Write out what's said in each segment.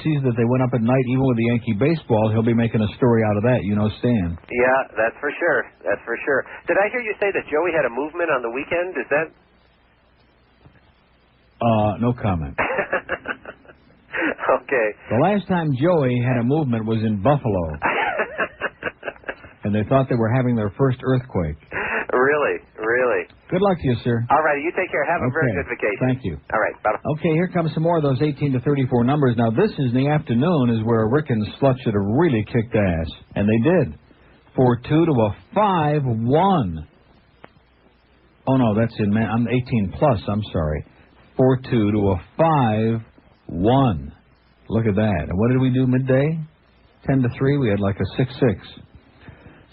sees that they went up at night even with the Yankee baseball, he'll be making a story out of that, you know, Stan. Yeah, that's for sure. That's for sure. Did I hear you say that Joey had a movement on the weekend? Is that... No comment. Okay. The last time Joey had a movement was in Buffalo. And they thought they were having their first earthquake. Really? Really? Good luck to you, sir. All right, you take care. Have a very good vacation. Thank you. All right, bye. Okay, here comes some more of those 18 to 34 numbers. Now, this is in the afternoon is where Rick and Slut should have really kicked ass. And they did. 4-2 to a 5-1. Oh, no, that's in... I'm 18 plus, I'm sorry. 4-2 to a 5-1. Look at that. And what did we do midday? 10 to 3. We had like a 6-6.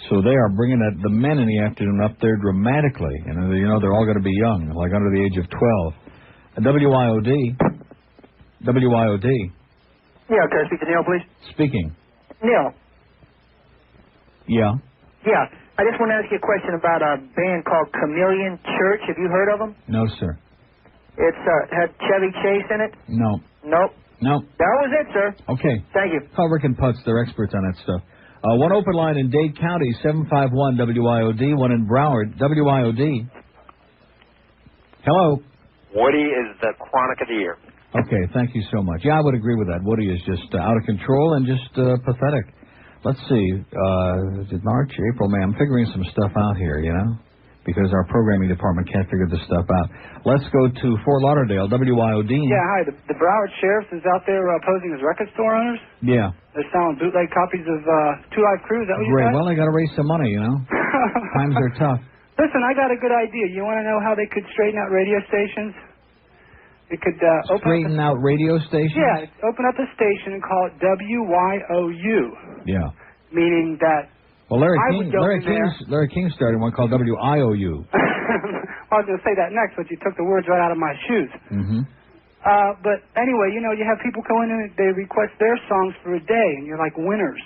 So they are bringing the men in the afternoon up there dramatically. And, you know, they're all going to be young, like under the age of 12. WIOD. WIOD. Yeah, can I speak to Neil, please? Speaking. Neil. Yeah. Yeah. I just want to ask you a question about a band called Chameleon Church. Have you heard of them? No, sir. It's had Chevy Chase in it? No. Nope. No. That was it, sir. Okay. Thank you. Call Rick and Putz. They're experts on that stuff. One open line in Dade County, 751 WIOD. One in Broward, WIOD. Hello. Woody is the chronic of the year. Okay, thank you so much. Yeah, I would agree with that. Woody is just out of control and just pathetic. Let's see. Is it March, April, May? I'm figuring some stuff out here, you know, because our programming department can't figure this stuff out. Let's go to Fort Lauderdale, WIOD. Yeah, hi. The Broward Sheriff is out there posing as record store owners. Yeah. They're selling bootleg copies of Two Live Crew. Is that what you Great. said? Well, they got to raise some money, you know. Times are tough. Listen, I got a good idea. You want to know how they could straighten out radio stations? They could straighten out radio stations? Yeah, open up a station and call it WYOU. Yeah. Meaning that... Well, Larry King started one called WIOU. I was going to say that next, but you took the words right out of my shoes. Mm-hmm. But anyway, you know, you have people go in and they request their songs for a day, and you're like winners.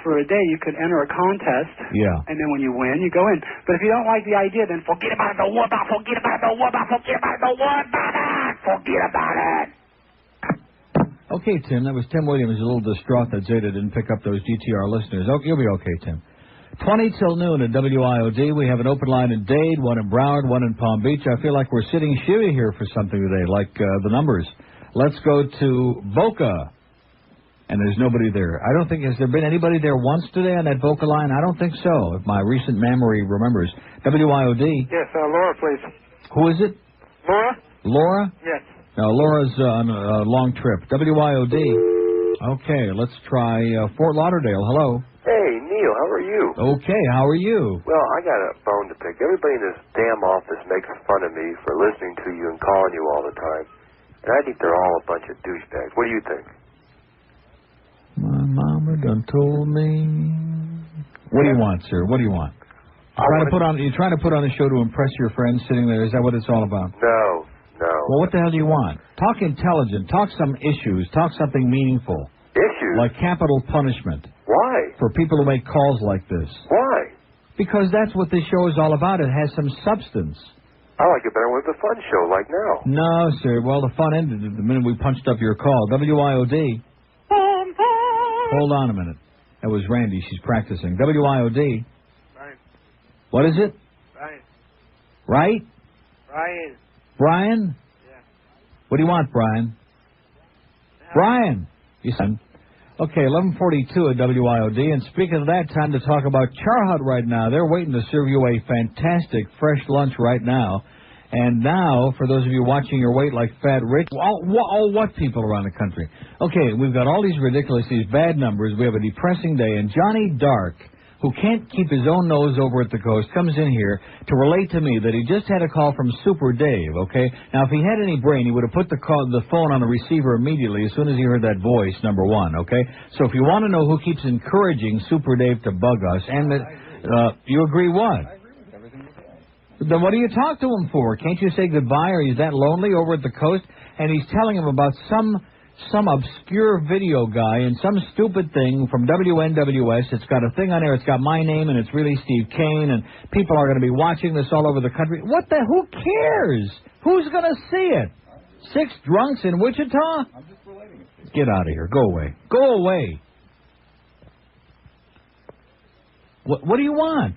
For a day, you could enter a contest. Yeah. And then when you win, you go in. But if you don't like the idea, then forget about it. Don't worry about it. Forget about it. Don't worry about it. Forget about it. Don't worry about it. Forget about it. Okay, Tim. That was Tim Williams, a little distraught that Zeta didn't pick up those GTR listeners. Oh, you'll be okay, Tim. 20 till noon at WIOD. We have an open line in Dade, one in Broward, one in Palm Beach. I feel like we're sitting shivvy here for something today, like the numbers. Let's go to Boca. And there's nobody there. I don't think, has there been anybody there once today on that Boca line? I don't think so, if my recent memory remembers. WIOD. Yes, Laura, please. Who is it? Laura? Laura? Yes. No, Laura's on a long trip. WIOD. Okay, let's try Fort Lauderdale. Hello. Hey, Neil, how are you? Okay, how are you? Well, I got a bone to pick. Everybody in this damn office makes fun of me for listening to you and calling you all the time. And I think they're all a bunch of douchebags. What do you think? My mama done told me. What do you want, sir? What do you want? You're trying to put on a show to impress your friends sitting there. Is that what it's all about? No. Well, what the hell do you want? Talk intelligent. Talk some issues. Talk something meaningful. Issues? Like capital punishment. Why? For people who make calls like this. Why? Because that's what this show is all about. It has some substance. I like it better with a fun show like now. No, sir. Well, the fun ended the minute we punched up your call. WIOD. Hold on a minute. That was Randy. She's practicing. WIOD. Right. What is it? Right. Right? Brian? Yeah. What do you want, Brian? Brian! You said. Okay, 11:42 at WIOD. And speaking of that, time to talk about Char Hut right now. They're waiting to serve you a fantastic fresh lunch right now. And now, for those of you watching your weight like Fat Rich, what people around the country? Okay, we've got all these bad numbers. We have a depressing day. And Johnny Dark, who can't keep his own nose over at the coast, comes in here to relate to me that he just had a call from Super Dave, okay? Now, if he had any brain, he would have put the phone on the receiver immediately as soon as he heard that voice, number one, okay? So if you want to know who keeps encouraging Super Dave to bug us, and you agree what? Then what do you talk to him for? Can't you say goodbye, or he's that lonely over at the coast? And he's telling him about some obscure video guy and some stupid thing from WNWS. It's got a thing on there. It's got my name, and it's really Steve Kane, and people are going to be watching this all over the country. Who cares? Who's going to see it? 6 drunks in Wichita? I'm just relating it. Get out of here. Go away. Go away. What do you want?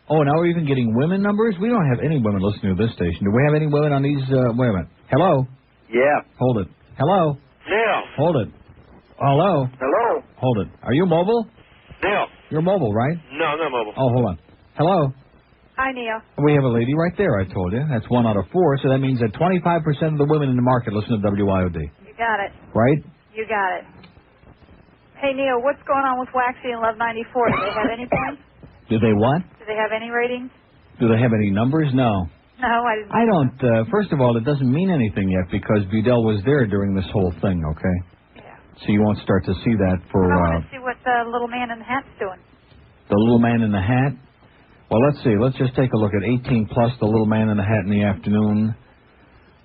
Oh, now we're even getting women numbers? We don't have any women listening to this station. Do we have any women on these? Wait a minute. Hello? Yeah. Hold it. Hello? Neil. Hold it. Hello? Hello. Hold it. Are you mobile? Neil. You're mobile, right? No, I'm not mobile. Oh, hold on. Hello? Hi, Neil. We have a lady right there, I told you. That's 1 out of 4, so that means that 25% of the women in the market listen to WIOD. You got it. Right? You got it. Hey, Neil, what's going on with WAXY and Love 94? Do they have any points? Do they what? Do they have any ratings? Do they have any numbers? No. No, I didn't. I don't. First of all, it doesn't mean anything yet because Budell was there during this whole thing, okay? Yeah. So you won't start to see that for... I want to see what the little man in the hat's doing. The little man in the hat? Well, let's see. Let's just take a look at 18 plus, the little man in the hat in the afternoon.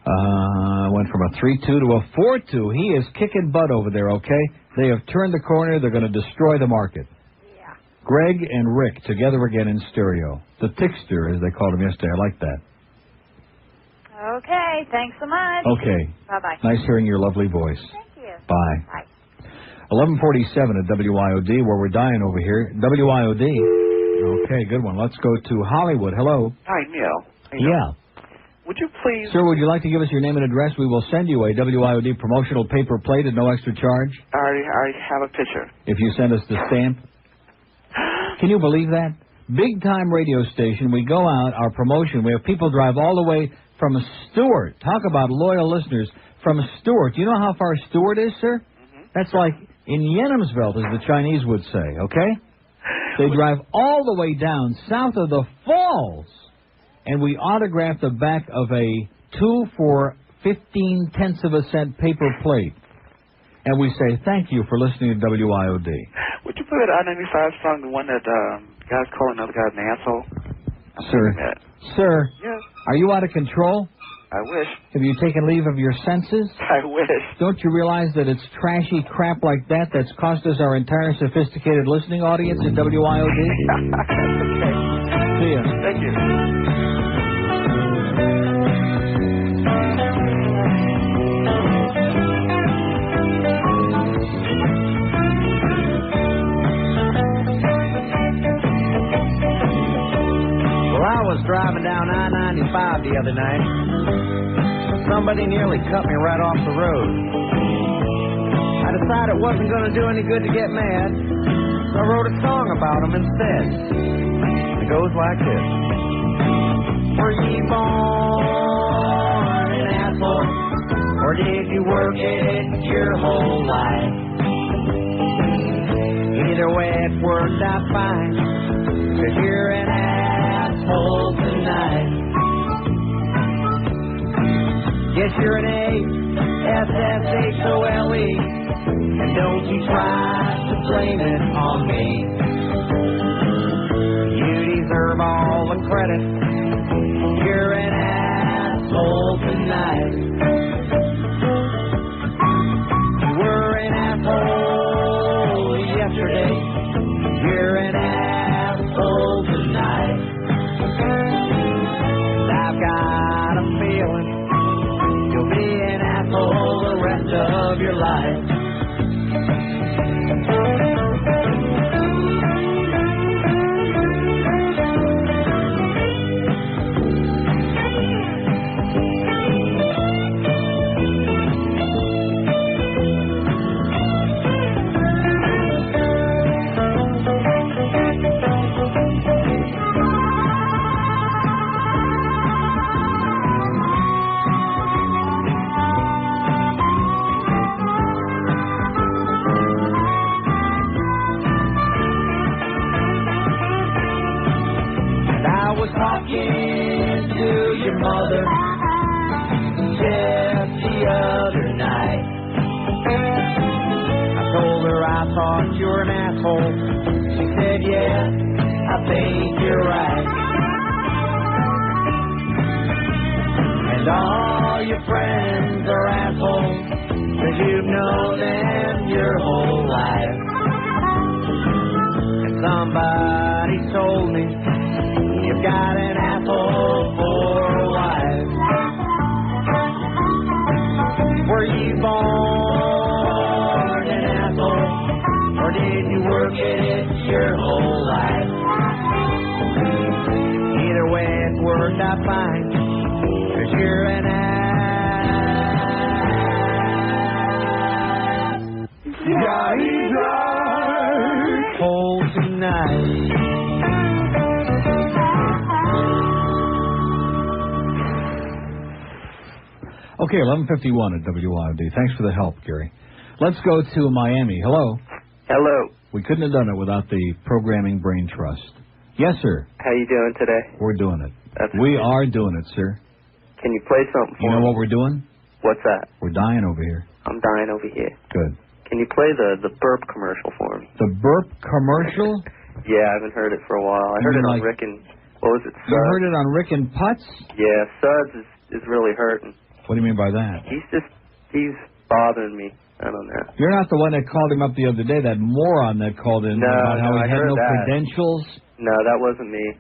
Went from a 3-2 to a 4-2. He is kicking butt over there, okay? They have turned the corner. They're going to destroy the market. Yeah. Greg and Rick together again in stereo. The Tickster, as they called him yesterday. I like that. Okay, thanks so much. Okay. Bye-bye. Nice hearing your lovely voice. Thank you. Bye. Bye. 1147 at WIOD, where we're dying over here. WIOD. Okay, good one. Let's go to Hollywood. Hello. Hi, Neil. Yeah. Would you please... Sir, would you like to give us your name and address? We will send you a WIOD promotional paper plate at no extra charge. I already have a picture. If you send us the stamp. Can you believe that? Big time radio station. We go out, our promotion. We have people drive all the way from Stewart. Talk about loyal listeners. From Stewart. Do you know how far Stewart is, sir? Mm-hmm. That's like in Yenamsveld, as the Chinese would say, okay? They drive all the way down south of the falls, and we autograph the back of a 2 for 15/10 of a cent paper plate. And we say, thank you for listening to WIOD. Would you put that I-95 song, the one that guy's calling another guy an asshole? Sir, Yes. Are you out of control? I wish. Have you taken leave of your senses? I wish. Don't you realize that it's trashy crap like that that's cost us our entire sophisticated listening audience at WIOD? Okay. See ya. Thank you. Driving down I-95 the other night. Somebody nearly cut me right off the road. I decided it wasn't going to do any good to get mad, so I wrote a song about him instead. It goes like this. Were you born an asshole, or did you work it your whole life? Either way, it worked out fine, 'cause you're an asshole tonight. Yes, you're an A-S-S-H-O-L-E, and don't you try to blame it on me. You deserve all the credit. You're an asshole tonight. You were an asshole yesterday. You're an asshole tonight. I've got a feeling you'll be an asshole the rest of your life. Talking to your mother just the other night. I told her I thought you were an asshole. She said, yeah, I think you're right. And all your friends are assholes, 'cause you've known them your whole life. And somebody told me you've got an asshole for a wife. Or did you work at it your whole life? Either way it worked out fine, 'cause you're an ass. Johnny Drive. Cold tonight. Okay, 11:51 at WIOD. Thanks for the help, Gary. Let's go to Miami. Hello. Hello. We couldn't have done it without the Programming Brain Trust. Yes, sir. How you doing today? We're doing it. That's we good. are doing it, sir. Can you play something for me? You know what we're doing? What's that? We're dying over here. I'm dying over here. Good. Can you play the burp commercial for me? The burp commercial? Yeah, I haven't heard it for a while. I heard it on Rick and... What was it, Suds? You heard it on Rick and Putz? Yeah, Suds is really hurting. What do you mean by that? He's bothering me. I don't know. You're not the one that called him up the other day, that moron that called in about how he had no credentials? No, that wasn't me.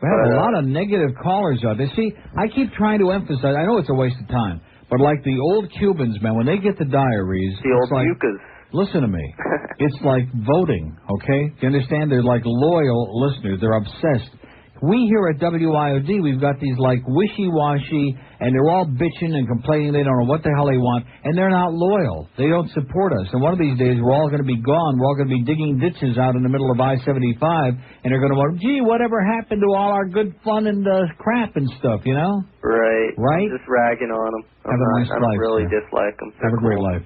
We have a lot of negative callers out there. See, I keep trying to emphasize, I know it's a waste of time, but like the old Cubans, man, when they get the diaries... The old Yuccas. Listen to me. It's like voting, okay? Do you understand? They're like loyal listeners. They're obsessed. We here at WIOD, we've got these like wishy-washy, and they're all bitching and complaining. They don't know what the hell they want, and they're not loyal. They don't support us. And one of these days, we're all going to be gone. We're all going to be digging ditches out in the middle of I-75, and they're going to wonder, gee, whatever happened to all our good fun and crap and stuff, you know? Right. Right? I'm just ragging on them. Have a nice life, I don't really sir. dislike them. Have a great life.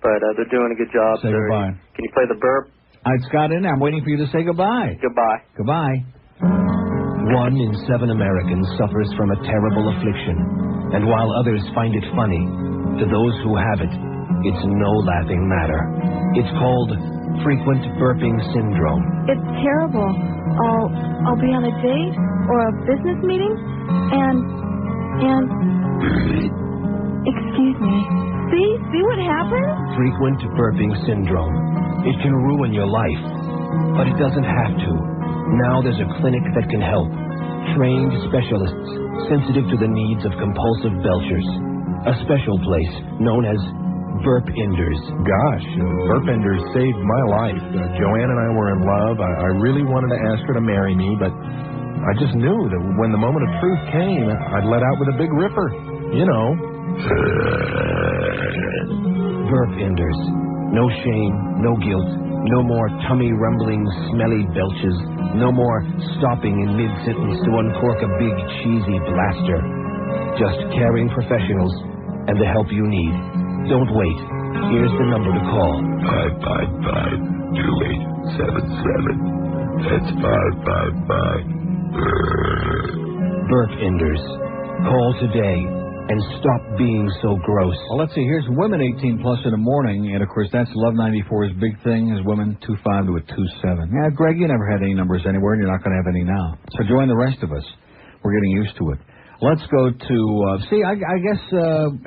But they're doing a good job. Say goodbye. Can you play the burp? It's got in there. I'm waiting for you to say goodbye. Goodbye. Goodbye. 1 in 7 Americans suffers from a terrible affliction, and while others find it funny, to those who have it, it's no laughing matter. It's called frequent burping syndrome. It's terrible. I'll be on a date or a business meeting, and excuse me. See what happens? Frequent burping syndrome. It can ruin your life, but it doesn't have to. Now there's a clinic that can help. Trained specialists, sensitive to the needs of compulsive belchers. A special place known as Burp Enders. Gosh, Burp Enders saved my life. Joanne and I were in love. I really wanted to ask her to marry me, but I just knew that when the moment of truth came, I'd let out with a big ripper. You know. Burp Enders. No shame, no guilt. No more tummy-rumbling, smelly belches. No more stopping in mid-sentence to uncork a big, cheesy blaster. Just caring professionals and the help you need. Don't wait. Here's the number to call. 555-2877. That's 555. Burp Enders. Call today. And stop being so gross. Well, let's see. Here's women 18 plus in the morning, and of course that's Love 94's big thing is women 25 to a 27. Yeah, Greg, you never had any numbers anywhere, and you're not going to have any now. So join the rest of us. We're getting used to it. Let's go to I guess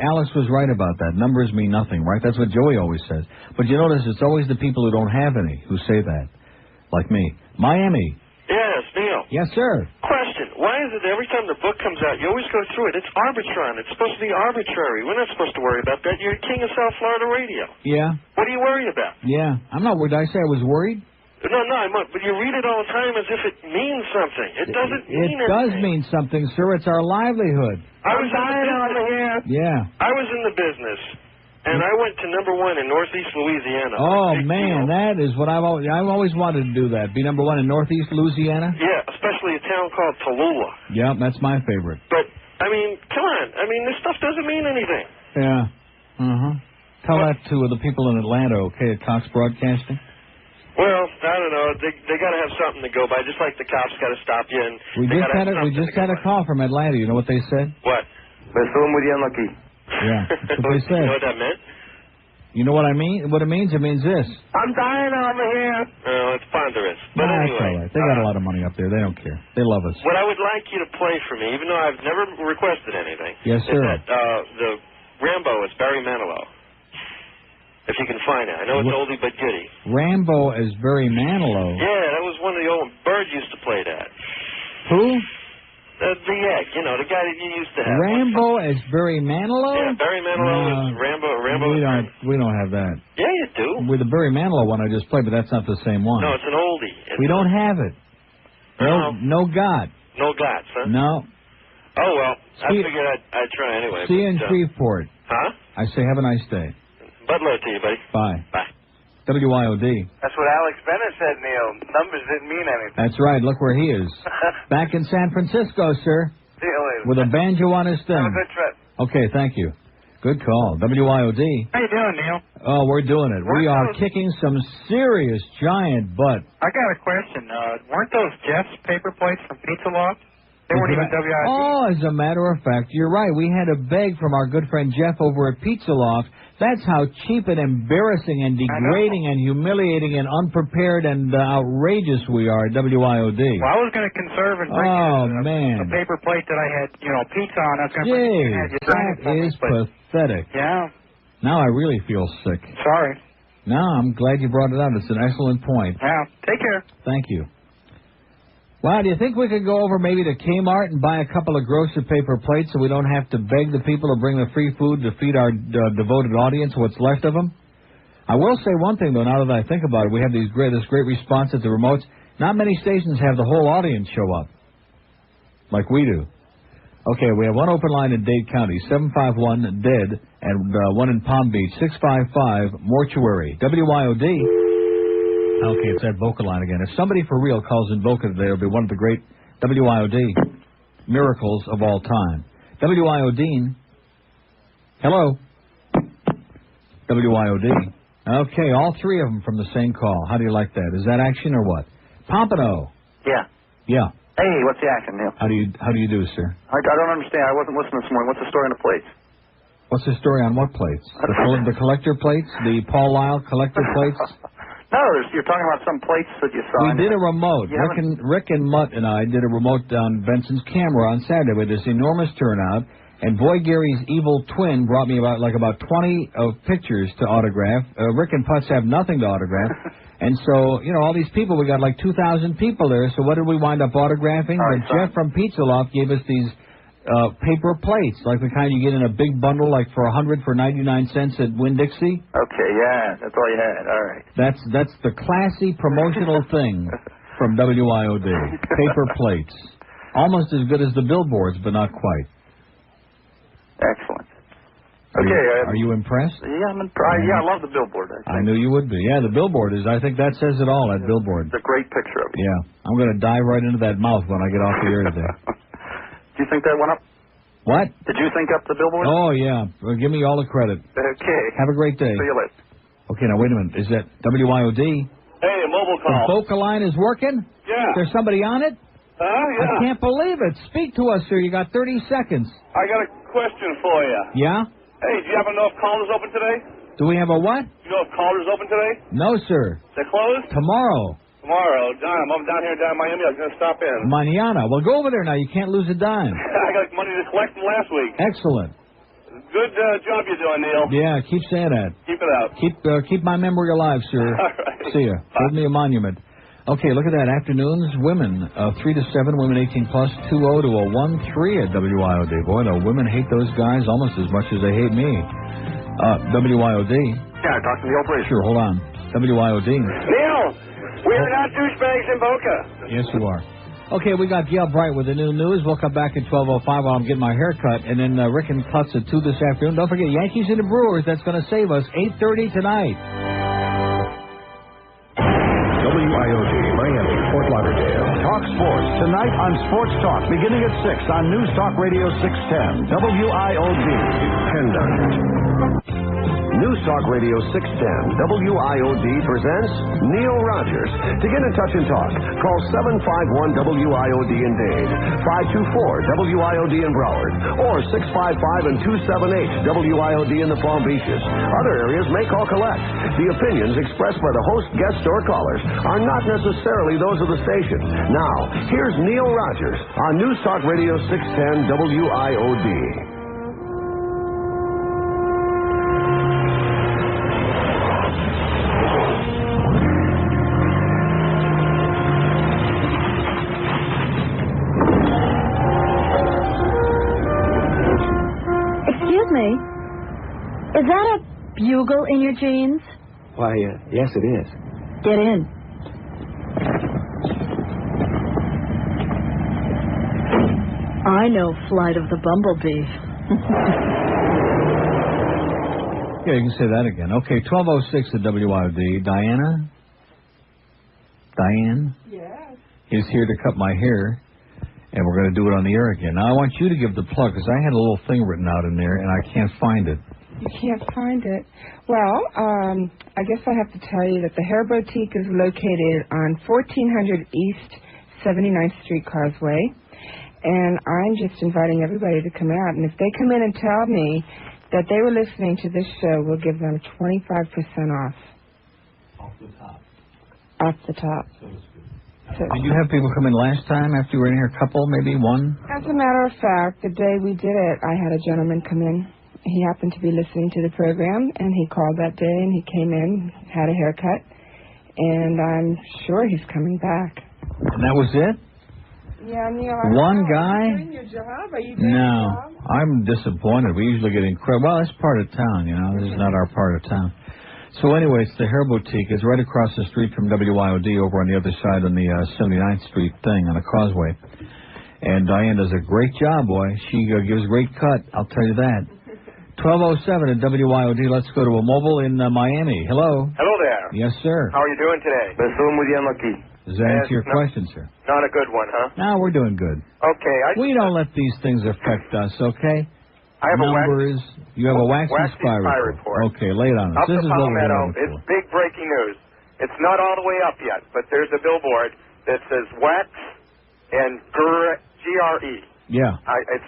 Alex was right about that. Numbers mean nothing, right? That's what Joey always says. But you notice it's always the people who don't have any who say that, like me. Miami. Yes, Neil. Yes, sir. Question. Why is it every time the book comes out, you always go through it? It's Arbitron. It's supposed to be arbitrary. We're not supposed to worry about that. You're king of South Florida radio. Yeah. What are you worried about? Yeah. I'm not worried. Did I say I was worried? No, but you read it all the time as if it means something. It doesn't mean anything. It does mean something, sir. It's our livelihood. I was in the business. Yeah. I was in the business. And I went to number 1 in Northeast Louisiana. Oh, man, that is what I've always wanted to do that. Be number 1 in Northeast Louisiana? Yeah, especially a town called Tallulah. Yeah, that's my favorite. But, I mean, come on. I mean, this stuff doesn't mean anything. Yeah. Tell that to the people in Atlanta, okay, at Cox Broadcasting? Well, I don't know. They got to have something to go by, just like the cops got to stop you. And we just had a call from Atlanta. You know what they said? What? Yeah, that's what they said. You know what that meant? You know what I mean? What it means? It means this. I'm dying over here. Oh, it's ponderous. But anyway. That's all right. They got a lot of money up there. They don't care. They love us. What I would like you to play for me, even though I've never requested anything, yes, sir. is that the Rambo is Barry Manilow. If you can find it. I know it's oldie but goodie. Rambo is Barry Manilow. Yeah, that was one of the old... Bird used to play that. Who? the egg, you know, the guy that you used to have. Rambo as Barry Manilow? Yeah, Barry Manilow is Rambo. We don't have that. Yeah, you do. With the Barry Manilow one I just played, but that's not the same one. No, it's an oldie. We don't have it. No God. No gods, huh? No. Oh, well, I figured I'd try anyway. See you in Shreveport. Huh? I say have a nice day. Bud love to you, buddy. Bye. Bye. WIOD. That's what Alex Bennett said, Neil. Numbers didn't mean anything. That's right. Look where he is. Back in San Francisco, sir. See you later. With a banjo on his thing. Have a good trip. Okay, thank you. Good call. WIOD. How you doing, Neil? Oh, we're doing it. We are kicking some serious giant butt. I got a question. Weren't those Jeff's paper plates from Pizza Loft? They weren't even WIOD. Oh, as a matter of fact, you're right. We had to beg from our good friend Jeff over at Pizza Loft. That's how cheap and embarrassing and degrading and humiliating and unprepared and outrageous we are at WIOD. Well, I was going to conserve and bring you a paper plate that I had, pizza on. I was going to bring it and have you sign it for me. That is pathetic. Yeah. Now I really feel sick. Sorry. No, I'm glad you brought it up. It's an excellent point. Yeah. Take care. Thank you. Well, do you think we could go over maybe to Kmart and buy a couple of grocery paper plates so we don't have to beg the people to bring the free food to feed our devoted audience what's left of them? I will say one thing, though, now that I think about it. We have this great response at the remotes. Not many stations have the whole audience show up like we do. Okay, we have one open line in Dade County, 751-DEAD, and one in Palm Beach, 655 Mortuary. WIOD. Okay, it's that vocal line again. If somebody for real calls in vocal today, it'll be one of the great WIOD miracles of all time. WIOD. Hello. WIOD. Okay, all three of them from the same call. How do you like that? Is that action or what? Pompano. Yeah. Yeah. Hey, what's the action, Neil? How do you do, sir? I don't understand. I wasn't listening this morning. What's the story on the plates? What's the story on what plates? The collector plates? The Paul Lyle collector plates? No, you're talking about some plates that you saw. We did a remote. Rick and Mutt and I did a remote on Benson's camera on Saturday with this enormous turnout. And Boy Gary's evil twin brought me about 20 pictures to autograph. Rick and Putz have nothing to autograph. And so, all these people, we got 2,000 people there. So what did we wind up autographing? But Jeff from Pizza Loft gave us these paper plates, like the kind you get in a big bundle, for $100 for 99 cents at Winn-Dixie. Okay, yeah, that's all you had. All right. That's the classy promotional thing from WIOD. Paper plates, almost as good as the billboards, but not quite. Excellent. Okay. Are you impressed? Yeah, I'm impressed. Yeah, I love the billboard. I knew you would be. Yeah, the billboard is. I think that says it all. That billboard. It's a great picture of it. Yeah, I'm going to dive right into that mouth when I get off the air today. Do you think that went up? What? Did you think up the billboard? Oh, yeah. Well, give me all the credit. Okay. Have a great day. See you later. Okay, now, wait a minute. Is that WIOD? Hey, a mobile call. The vocal line is working? Yeah. There's somebody on it? Yeah. I can't believe it. Speak to us, sir. You got 30 seconds. I got a question for you. Yeah? Hey, do you happen to know if Calder's open today? Do we have a what? Do you know if Calder's open today? No, sir. They're closed? Tomorrow. Tomorrow. I'm down here in Miami. I was going to stop in. Mañana. Well, go over there now. You can't lose a dime. I got money to collect from last week. Excellent. Good job you're doing, Neil. Yeah, keep saying that. Keep it up. Keep my memory alive, sir. All right. See ya. Hold me a monument. Okay, look at that. Afternoons, women, 3 to 7, women 18 plus, 20 to 13 at WIOD. Boy, the women hate those guys almost as much as they hate me. WIOD. Yeah, talk to the operator. Sure, hold on. WIOD. Neil, we are not douchebags in Boca. Yes, you are. Okay, we got Gail Bright with the new news. We'll come back at 12:05 while I'm getting my hair cut. And then Rick and Klutz at 2 this afternoon. Don't forget, Yankees and the Brewers. That's going to save us. 8:30 tonight. WIOD, Miami, Fort Lauderdale. Talk sports tonight on Sports Talk, beginning at 6 on News Talk Radio 610. WIOD. Depend on it. News Talk Radio 610, WIOD presents Neil Rogers. To get in touch and talk, call 751-WIOD in Dade, 524-WIOD in Broward, or 655 and 278 WIOD in the Palm Beaches. Other areas may call collect. The opinions expressed by the host, guests, or callers are not necessarily those of the station. Now, here's Neil Rogers on News Talk Radio 610, WIOD. Is that a bugle in your jeans? Why, yes, it is. Get in. I know Flight of the Bumblebee. Yeah, you can say that again. Okay, 1206 at WIOD. Diana? Diane? Yes. Is here to cut my hair, and we're going to do it on the air again. Now, I want you to give the plug, because I had a little thing written out in there, and I can't find it. You can't find it. Well, I guess I have to tell you that the Hair Boutique is located on 1400 East 79th Street Causeway, and I'm just inviting everybody to come out. And if they come in and tell me that they were listening to this show, we'll give them 25% off. Off the top. Off the top. Did you have people come in last time after you were in here? A couple, maybe one? As a matter of fact, the day we did it, I had a gentleman come in. He happened to be listening to the program, and he called that day, and he came in, had a haircut, and I'm sure he's coming back. And that was it? Yeah, Neil. One guy? Are you doing your job? Are you doing No, your job? I'm disappointed. We usually get incredible. Well, it's part of town, you know. This is not our part of town. So anyway, it's the Hair Boutique. It's right across the street from WIOD over on the other side on the 79th Street thing on the causeway. And Diane does a great job, boy. She gives a great cut, I'll tell you that. 1207 at WIOD. Let's go to a mobile in Miami. Hello. Hello there. Yes, sir. How are you doing today? Does that answer your question, sir? Not a good one, huh? No, we're doing good. Okay. We don't let these things affect us, okay? I have Numbers. You have a WAXY spy report. Okay, lay it on us. Up This to is what we're Palmetto, looking it's for. big breaking news. It's not all the way up yet, but there's a billboard that says WAX and GRE. Yeah.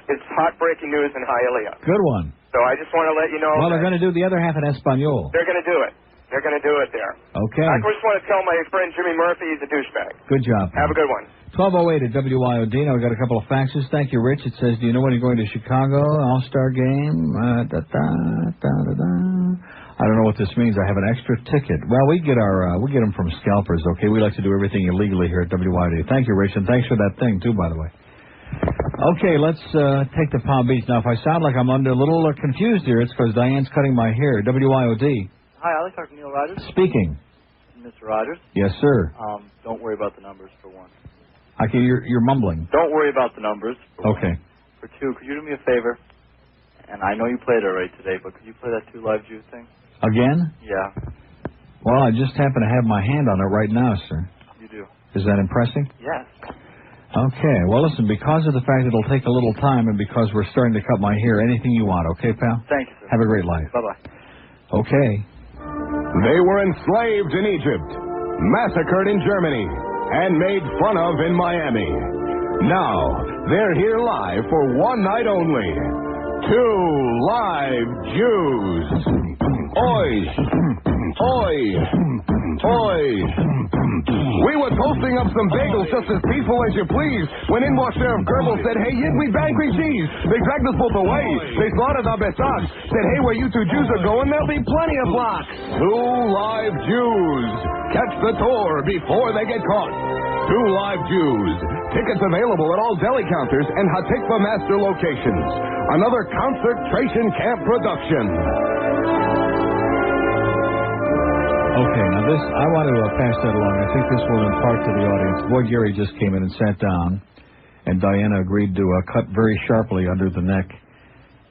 It's hot breaking news in Hialeah. Good one. So I just want to let you know. Well, they're going to do the other half in Espanol. They're going to do it. They're going to do it there. Okay. I just want to tell my friend Jimmy Murphy he's a douchebag. Good job. Have a good one. 1208 at WIOD. Now, we got a couple of faxes. Thank you, Rich. It says, do you know when you're going to Chicago? All-Star game? I don't know what this means. I have an extra ticket. Well, we get them from scalpers, okay? We like to do everything illegally here at WIOD. Thank you, Rich, and thanks for that thing, too, by the way. Okay, let's take the Palm Beach. Now, if I sound like I'm a little confused here, it's because Diane's cutting my hair. WIOD. Hi, I'd like to talk to Neil Rogers. Speaking. Mr. Rogers? Yes, sir. Don't worry about the numbers, for one. Okay, you're mumbling. Don't worry about the numbers. For okay. One. For two, could you do me a favor? And I know you played it right today, but could you play that 2 Live Jews thing? Again? Yeah. Well, I just happen to have my hand on it right now, sir. You do. Is that impressing? Yes. Okay. Well, listen, because of the fact it'll take a little time and because we're starting to cut my hair, anything you want, okay, pal? Thank you, sir. Have a great life. Bye-bye. Okay. They were enslaved in Egypt, massacred in Germany, and made fun of in Miami. Now, they're here live for one night only. 2 Live Jews. Oi! Oi! Oi! We were toasting up some bagels just as peaceful as you please when in walked Sheriff Goebbels said, hey, Yid, we bang cream cheese. They dragged us both away. They slaughtered our Besats. Said, hey, where you 2 Jews are going, there'll be plenty of blocks. 2 Live Jews. Catch the tour before they get caught. 2 Live Jews. Tickets available at all deli counters and Hatikva Master locations. Another concentration camp production. Okay, now this, I want to pass that along. I think this will impart to the audience. Boy, Gary just came in and sat down, and Diana agreed to cut very sharply under the neck.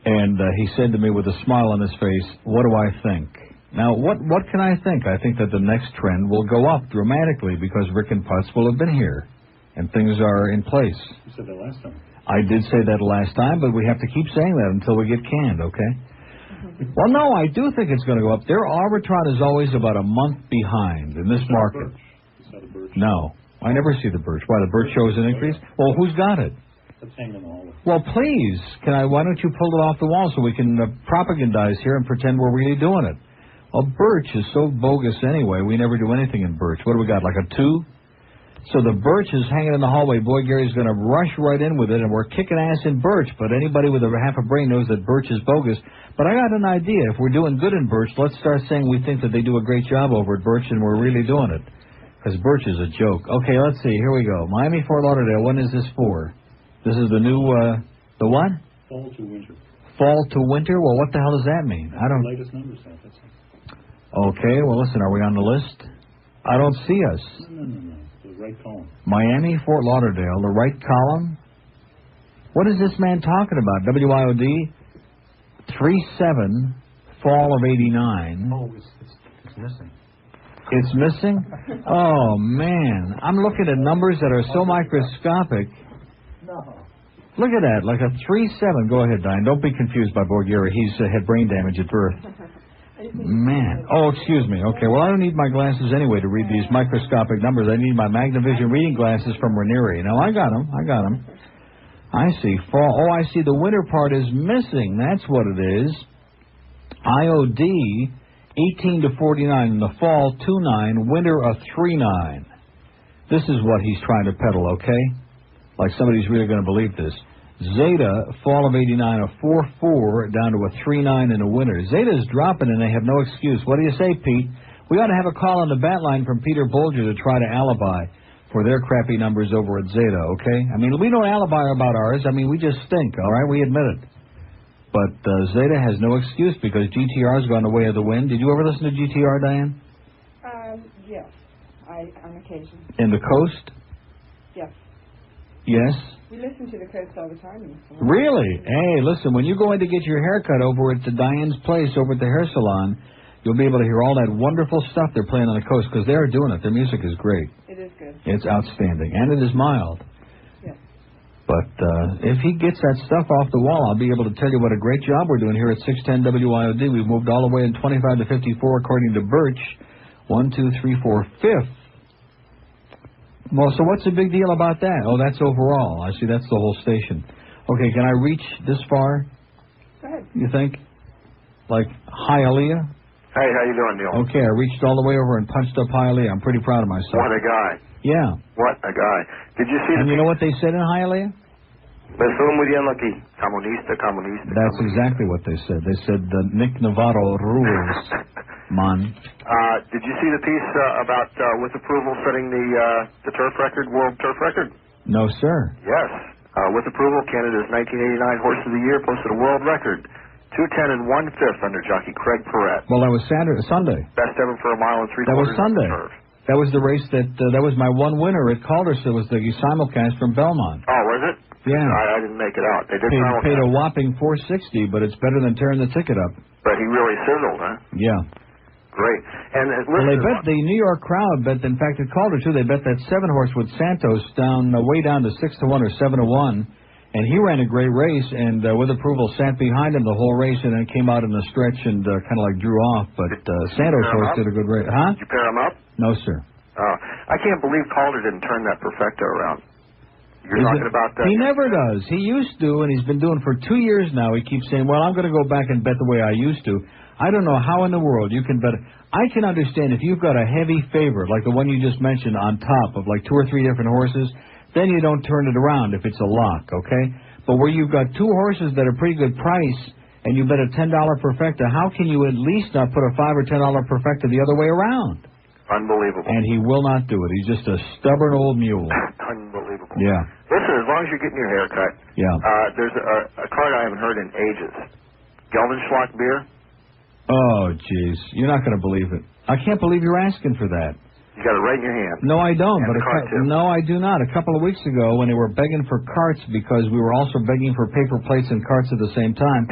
And he said to me with a smile on his face, what do I think? Now, what can I think? I think that the next trend will go up dramatically because Rick and Putz will have been here, and things are in place. You said that last time. I did say that last time, but we have to keep saying that until we get canned, okay? Well, no, I do think it's going to go up. Their arbitron is always about a month behind in this market. No, I never see the Birch. Why, the Birch shows an increase? Well, who's got it? That's hanging in the hallway. Well, please, why don't you pull it off the wall so we can propagandize here and pretend we're really doing it? Well, Birch is so bogus anyway, we never do anything in Birch. What do we got, like a 2? So the Birch is hanging in the hallway. Boy, Gary's going to rush right in with it, and we're kicking ass in Birch. But anybody with a half a brain knows that Birch is bogus. But I got an idea. If we're doing good in Birch, let's start saying we think that they do a great job over at Birch, and we're really doing it. Because Birch is a joke. Okay, let's see. Here we go. Miami, Fort Lauderdale. When is this for? This is the new, the what? Fall to winter. Fall to winter? Well, what the hell does that mean? I don't... The latest numbers out, that's all. Okay, well, listen, are we on the list? I don't see us. No. The right column. Miami, Fort Lauderdale, the right column? What is this man talking about? WIOD 37, fall of 89. Oh, it's missing. It's missing? Oh, man. I'm looking at numbers that are so microscopic. No. Look at that, like a 3-7. Go ahead, Diane. Don't be confused by Borghieri. He's had brain damage at birth. Man. Oh, excuse me. Okay, well, I don't need my glasses anyway to read these microscopic numbers. I need my Magnavision reading glasses from Ranieri. Now, I got them. I see. Fall. Oh, I see. The winter part is missing. That's what it is. IOD, 18 to 49. In the fall, 2-9. Winter, a 3-9. This is what he's trying to peddle, okay? Like somebody's really going to believe this. Zeta, fall of 89, a 4-4 down to a 3-9 in the winter. Zeta's dropping and they have no excuse. What do you say, Pete? We ought to have a call on the bat line from Peter Bolger to try to alibi for their crappy numbers over at Zeta, okay? I mean, we don't alibi about ours. I mean, we just stink, all right? We admit it. But Zeta has no excuse because GTR's gone the way of the wind. Did you ever listen to GTR, Diane? Yes. On occasion. In the coast? Yes. Yes? We listen to the coast all the time. Really? Hey, listen, when you go in to get your hair cut over at Diane's place over at the hair salon, you'll be able to hear all that wonderful stuff they're playing on the coast because they're doing it. Their music is great. It is good. It's outstanding. And it is mild. Yes. But if he gets that stuff off the wall, I'll be able to tell you what a great job we're doing here at 610 WIOD. We've moved all the way in 25 to 54 according to Birch. 1, 2, 3, 4, 5th. Well, so what's the big deal about that? Oh, that's overall. I see that's the whole station. Okay, can I reach this far? Go ahead. You think? Like Hialeah? Hey, how you doing, Neil? Okay, I reached all the way over and punched up Hialeah. I'm pretty proud of myself. What a guy. Yeah. What a guy. Did you see And you know what they said in Hialeah? Estuvo muy bien aquí. Comunista. That's exactly what they said. They said Nick Navarro rules, man. Did you see the piece about with approval setting the turf record, world turf record? No, sir. Yes. With approval, Canada's 1989 Horse of the Year posted a world record. 2:10 and 1/5 under jockey Craig Perrette. Well, that was Sunday. Best ever for a mile and 3/4. That was Sunday. That was the race that was my one winner at Calder. So it was the simulcast from Belmont. Oh, was it? Yeah. I didn't make it out. They did simulcast. Paid a whopping $460, but it's better than tearing the ticket up. But he really sizzled, huh? Yeah. Great. And well, they bet the New York crowd bet. In fact, at Calder too, they bet that 7-horse with Santos way down to 6-1 or 7-1. And he ran a great race, and with approval, sat behind him the whole race, and then came out in the stretch and kind of like drew off. But Santos horse did a good race. Huh? Did you pair him up? No, sir. I can't believe Calder didn't turn that perfecto around. You're talking about that. He never does. He used to, and he's been doing for 2 years now. He keeps saying, well, I'm going to go back and bet the way I used to. I don't know how in the world you can bet. I can understand if you've got a heavy favorite, like the one you just mentioned, on top of like 2 or 3 different horses, then you don't turn it around if it's a lock, okay? But where you've got 2 horses that are pretty good price and you bet a $10 perfecta, how can you at least not put a $5 or $10 perfecta the other way around? Unbelievable. And he will not do it. He's just a stubborn old mule. Unbelievable. Yeah. Listen, as long as you're getting your hair cut, there's a card I haven't heard in ages. Geldenschlock beer? Oh, jeez. You're not going to believe it. I can't believe you're asking for that. You got it right in your hand. No, I don't. And But no, I do not. A couple of weeks ago, when they were begging for carts because we were also begging for paper plates and carts at the same time,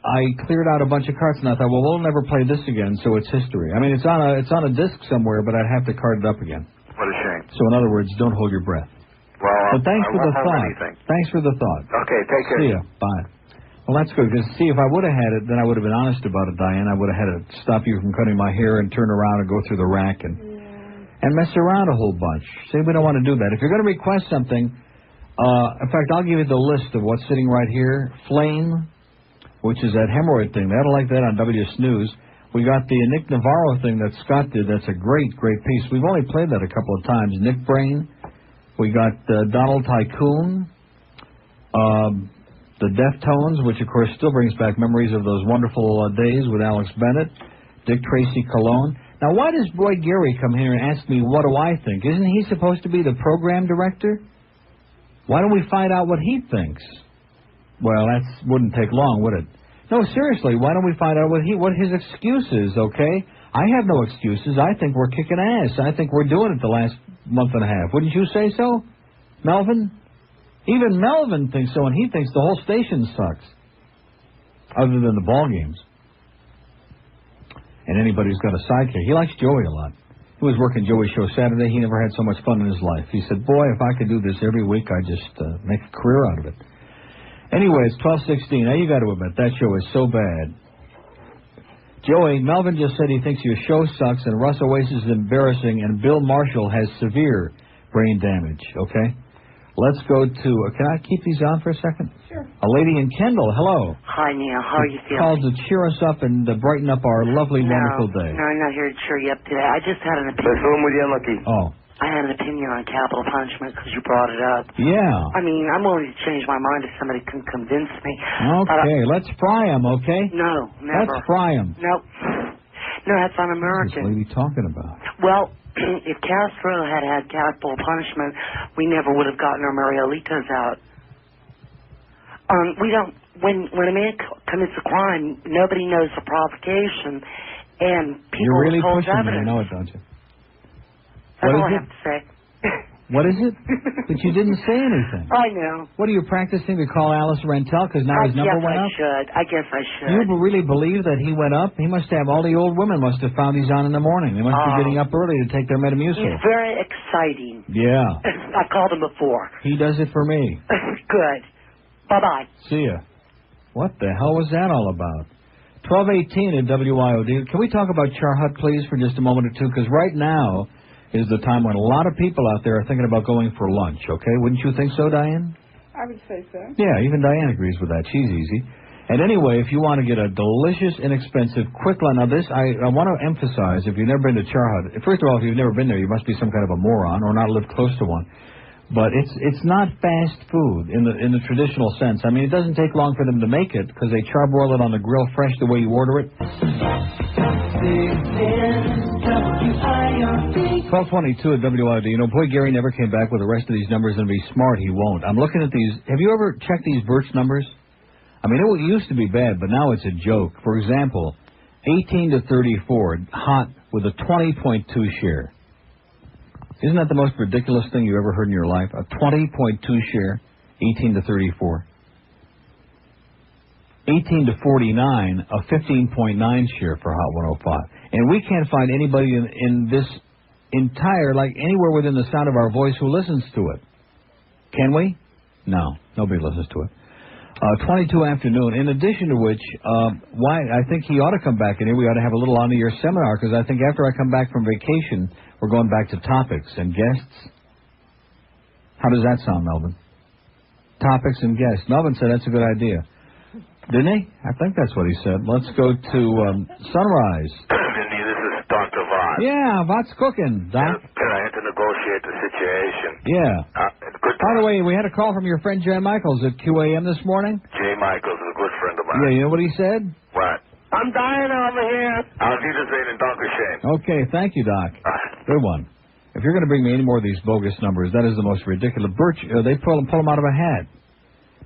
I cleared out a bunch of carts and I thought, well, we'll never play this again, so it's history. I mean, it's on a disc somewhere, but I'd have to cart it up again. What a shame. So, in other words, don't hold your breath. Well, but thanks for the thought. Anything. Thanks for the thought. Okay, take care. See ya. Bye. Well, that's good, because, see, if I would have had it, then I would have been honest about it, Diane. I would have had to stop you from cutting my hair and turn around and go through the rack and mess around a whole bunch. See, we don't want to do that. If you're going to request something, in fact, I'll give you the list of what's sitting right here. Flame, which is that hemorrhoid thing. They don't like that on W Snooze. We got the Nick Navarro thing that Scott did. That's a great, great piece. We've only played that a couple of times. Nick Brain. We got Donald Tycoon. The Deftones, which, of course, still brings back memories of those wonderful days with Alex Bennett. Dick Tracy Cologne. Now, why does Boy Gary come here and ask me, what do I think? Isn't he supposed to be the program director? Why don't we find out what he thinks? Well, that wouldn't take long, would it? No, seriously, why don't we find out what his excuse is, okay? I have no excuses. I think we're kicking ass. I think we're doing it the last month and a half. Wouldn't you say so, Melvin? Even Melvin thinks so, and he thinks the whole station sucks, other than the ball games. And anybody who's got a sidekick. He likes Joey a lot. He was working Joey's show Saturday. He never had so much fun in his life. He said, boy, if I could do this every week, I'd just make a career out of it. Anyway, it's 12:16. Now, you got to admit, that show is so bad. Joey, Melvin just said he thinks your show sucks and Russ Oasis is embarrassing and Bill Marshall has severe brain damage, okay? Let's go to, can I keep these on for a second? Sure. A lady in Kendall, hello. Hi, Neil. How are you feeling? Called to cheer us up and brighten up our lovely, wonderful day. No, I'm not here to cheer you up today. I just had an opinion. Oh. I had an opinion on capital punishment because you brought it up. Yeah. I mean, I'm willing to change my mind if somebody can convince me. Okay, let's fry him, okay? No, never. Let's fry him. No. No, that's un-American. What's this lady talking about? Well, if Castro had capital punishment, we never would have gotten our Marielitos out. We don't. When a man commits a crime, nobody knows the provocation, and people You're really hold pushing evidence. me, I know it, don't you? That's all What I is have to say. What is it? But you didn't say anything. I know. What are you practicing to call Alice Rentel because now his number went up? I guess I should. You really believe that he went up? He must have, all the old women must have found these on in the morning. They must be getting up early to take their Metamucil. He's very exciting. Yeah. I called him before. He does it for me. Good. Bye-bye. See ya. What the hell was that all about? 12:18 at WIOD. Can we talk about Char Hut, please, for just a moment or two? Because right now is the time when a lot of people out there are thinking about going for lunch, okay? Wouldn't you think so, Diane? I would say so. Yeah, even Diane agrees with that. She's easy. And anyway, if you want to get a delicious, inexpensive, quick lunch, now this, I want to emphasize, if you've never been to Char Hut, first of all, if you've never been there, you must be some kind of a moron or not live close to one. But it's not fast food in the traditional sense. I mean, it doesn't take long for them to make it because they charbroil it on the grill fresh the way you order it. 12:22 at WIOD. You know, boy, Gary never came back with the rest of these numbers and be smart. He won't. I'm looking at these. Have you ever checked these Birch numbers? I mean, it used to be bad, but now it's a joke. For example, 18 to 34, hot with a 20.2 share. Isn't that the most ridiculous thing you ever heard in your life? A 20.2 share, 18 to 34. 18 to 49, a 15.9 share for Hot 105. And we can't find anybody in this entire, like anywhere within the sound of our voice who listens to it. Can we? No, nobody listens to it. 22 afternoon, in addition to which, why I think he ought to come back in here. We ought to have a little on-the-air seminar, because I think after I come back from vacation, we're going back to topics and guests. How does that sound, Melvin? Topics and guests. Melvin said that's a good idea. Didn't he? I think that's what he said. Let's go to Sunrise. Vinny, this is Dr. Vaughn. Yeah, what's cooking, Doc? I had to negotiate the situation. Yeah. By the way, we had a call from your friend Jay Michaels at QAM this morning. Jay Michaels is a good friend of mine. Yeah, you know what he said? What? I'm dying over here. Auf Wiedersehen in Dankeschön. Okay, thank you, Doc. Good one. If you're going to bring me any more of these bogus numbers, that is the most ridiculous. Birch, they pull them out of a hat.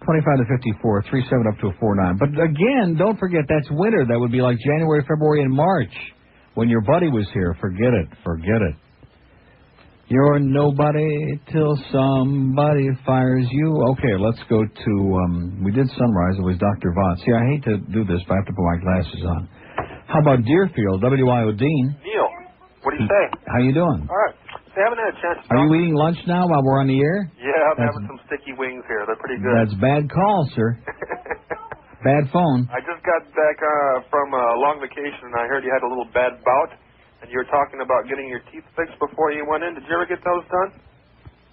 25 to 54, 37 up to a 49. But again, don't forget, that's winter. That would be like January, February, and March when your buddy was here. Forget it. Forget it. You're nobody till somebody fires you. Okay, let's go to, we did Sunrise. It was Dr. Vaughn. See, I hate to do this, but I have to put my glasses on. How about Deerfield, WIOD? Neil, what do you say? How you doing? All right. So I haven't had a chance to Are you eating lunch now while we're on the air? Yeah, I'm having some sticky wings here. They're pretty good. That's bad call, sir. Bad phone. I just got back from a long vacation, and I heard you had a little bad bout, and you were talking about getting your teeth fixed before you went in. Did you ever get those done?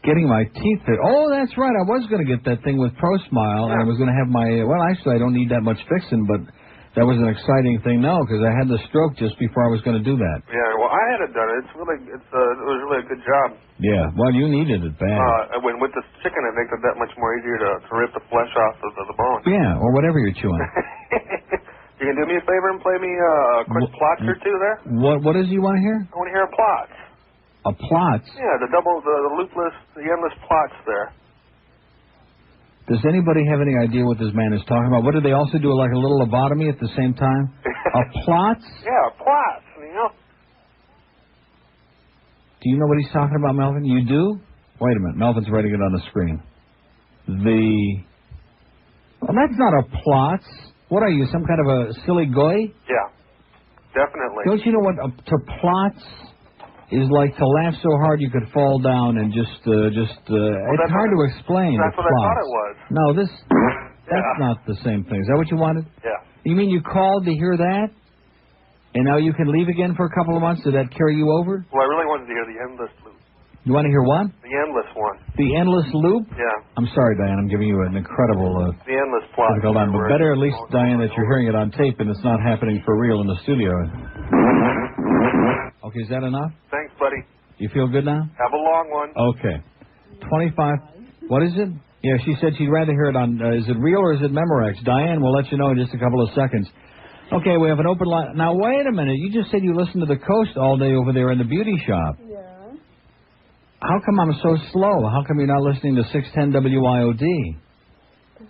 Getting my teeth fixed. Oh, that's right. I was going to get that thing with ProSmile, and I was going to have my, well, actually, I don't need that much fixing, but that was an exciting thing, no, because I had the stroke just before I was going to do that. Yeah, well, I had it done. It was really a good job. Yeah, well, you needed it bad. With the chicken, it makes it that much more easier to rip the flesh off of the bone. Yeah, or whatever you're chewing. You can do me a favor and play me a quick plot or two there? What is you want to hear? I want to hear a plot. A plot? Yeah, the loopless, the endless plots there. Does anybody have any idea what this man is talking about? What, do they also do, like a little lobotomy at the same time? A plots? Yeah, plots, you know. Do you know what he's talking about, Melvin? You do? Wait a minute. Melvin's writing it on the screen. Well, that's not a plots. What are you, some kind of a silly goy? Yeah, definitely. Don't you know what to plots is like? To laugh so hard you could fall down and it's hard to explain. That's what I thought it was. No, that's not the same thing. Is that what you wanted? Yeah. You mean you called to hear that? And now you can leave again for a couple of months? Did that carry you over? Well, I really wanted to hear the endless loop. You want to hear what? The endless one. The endless loop? Yeah. I'm sorry, Diane. I'm giving you an incredible... the endless plot. Hold on, but better at least, Diane, that you're hearing it on tape and it's not happening for real in the studio. Okay, is that enough? Thanks, buddy. You feel good now? Have a long one. Okay. 25... What is it? Yeah, she said she'd rather hear it on... is it real or is it Memorex? Diane, we'll let you know in just a couple of seconds. Okay, we have an open line. Now, wait a minute. You just said you listened to the Coast all day over there in the beauty shop. Yeah. How come I'm so slow? How come you're not listening to 610 WIOD?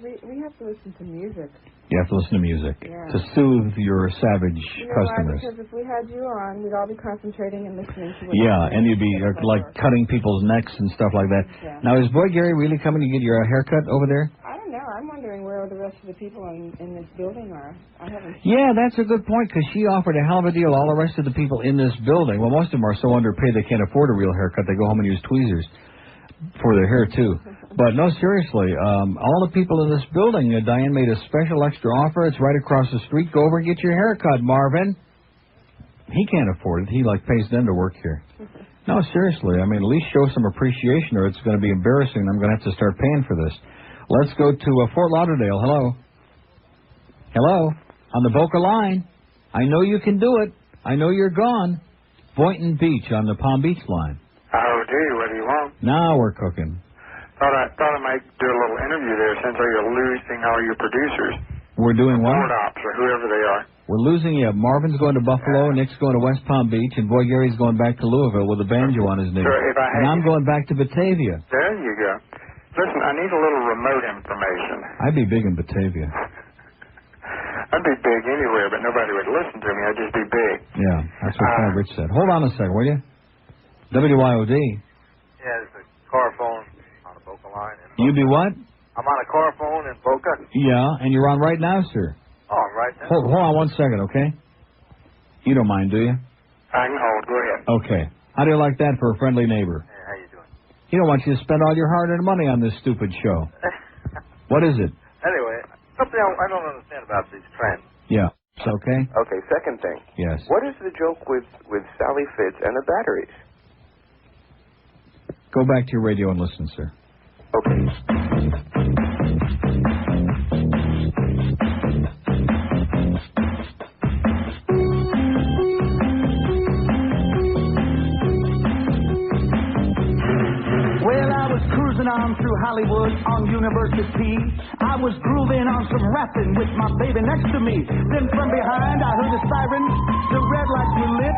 We have to listen to music. You have to listen to music Yeah. to soothe your savage You know customers. why? Because if we had you on, we'd all be concentrating and listening to what Yeah, and you'd be like cutting people's necks and stuff like that. Yeah. Now, is Boy Gary really coming to get your haircut over there? I don't know. I'm wondering where the rest of the people in this building are. I haven't. Yeah, that's a good point, because she offered a hell of a deal. All the rest of the people in this building, well, most of them are so underpaid they can't afford a real haircut. They go home and use tweezers for their hair, too. But no, seriously, all the people in this building, Diane made a special extra offer. It's right across the street. Go over and get your haircut, Marvin. He can't afford it. He, pays them to work here. No, seriously, I mean, at least show some appreciation or it's going to be embarrassing. I'm going to have to start paying for this. Let's go to Fort Lauderdale. Hello. Hello. On the Boca line. I know you can do it. I know you're gone. Boynton Beach on the Palm Beach line. Howdy, what do you want? Now we're cooking. Thought I might do a little interview there since you're losing all your producers. We're doing what? Board ops or whoever they are. We're losing, Marvin's going to Buffalo, Nick's going to West Palm Beach, and Boy Gary's going back to Louisville with a banjo on his knee. Sure, and I'm going back to Batavia. There you go. Listen, I need a little remote information. I'd be big in Batavia. I'd be big anywhere, but nobody would listen to me. I'd just be big. Yeah, that's what Pat Rich said. Hold on a second, will you? WIOD. Yeah, there's a car phone on the Boca line. You be what? I'm on a car phone in Boca. Yeah, and you're on right now, sir. Oh, I'm right now. Hold on 1 second, okay? You don't mind, do you? I can hold. Go ahead. Okay. How do you like that for a friendly neighbor? Hey, how you doing? He don't want you to spend all your hard-earned money on this stupid show. What is it? Anyway, something I don't understand about these trends. Yeah. It's okay? Okay, second thing. Yes. What is the joke with Sally Fitz and the batteries? Go back to your radio and listen, sir. Okay. Well, I was cruising on through Hollywood on University. I was grooving on some rapping with my baby next to me. Then from behind I heard a siren, the red lights were lit.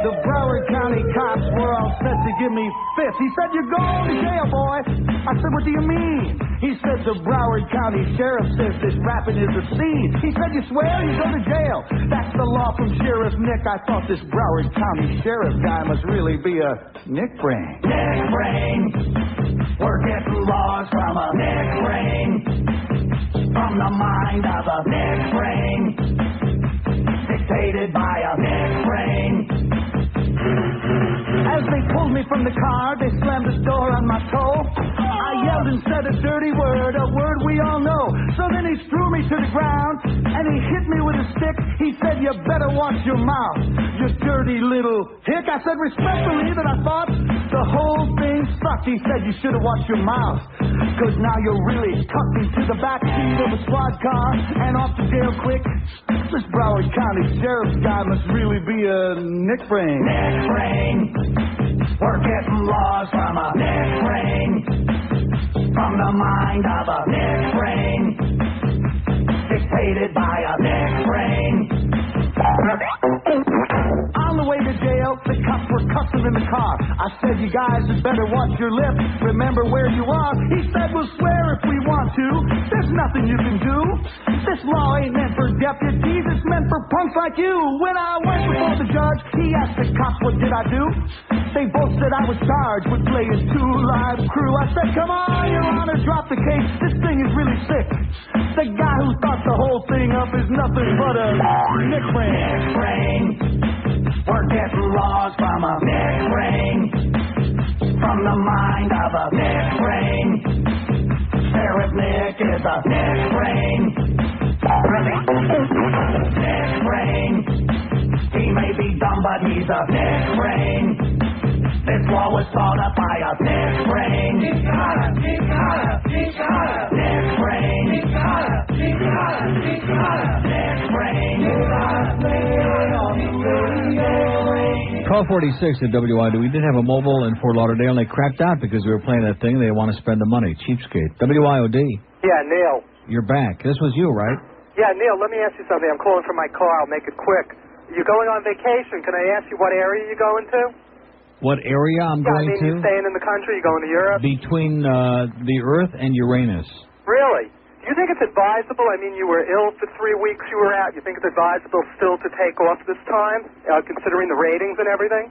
The Broward County cops were all set to give me fits. He said, "You're going to jail, boy." I said, "What do you mean?" He said, "The Broward County Sheriff says this rapping is a scene." He said, "You swear? You go to jail." That's the law from Sheriff Nick. I thought this Broward County Sheriff guy must really be a Nick brain. Nick brain. We're getting laws from a Nick brain. From the mind of a Nick brain. Dictated by a Nick brain. As they pulled me from the car, they slammed the door on my toe. I yelled and said a dirty word, a word we all know. So then he threw me to the ground, and he hit me with a stick. He said, "You better watch your mouth, you dirty little hick." I said respectfully that I thought the whole thing sucked. He said, "You should have watched your mouth, 'cause now you're really tucked into the backseat of a squad car and off to jail quick." This Broward County Sheriff's guy must really be a Nick brain. Nick brain. We're getting laws from a Nick brain. From the mind of a Nick brain. Dictated by a Nick brain. On the the way to jail, the cops were cussing in the car. I said, you guys had better watch your lips. Remember where you are. He said, we'll swear if we want to. There's nothing you can do. This law ain't meant for deputies. It's meant for punks like you. When I went before the judge, he asked the cops, what did I do? They both said I was charged with playing 2 live crew. I said, come on, Your Honor, drop the case. This thing is really sick. The guy who thought the whole thing up is nothing but a neck ring. Neck ring. We're getting laws from a neck ring. From the mind of a neck ring. Sheriff Nick is a neck ring. Neck ring. He may be dumb, but he's a neck ring. This law was thought up by a neck ring. Neck ring. Neck ring. 1246 at WIOD. We did have a mobile in Fort Lauderdale, and they crapped out because we were playing that thing. They want to spend the money. Cheapskate. WIOD. Yeah, Neil. You're back. This was you, right? Yeah, Neil, let me ask you something. I'm calling from my car. I'll make it quick. You're going on vacation. Can I ask you what area you're going to? What area I'm going to? You're staying in the country? You're going to Europe? Between the Earth and Uranus. Really? Do you think it's advisable? I mean, you were ill for 3 weeks you were out. You think it's advisable still to take off this time, considering the ratings and everything?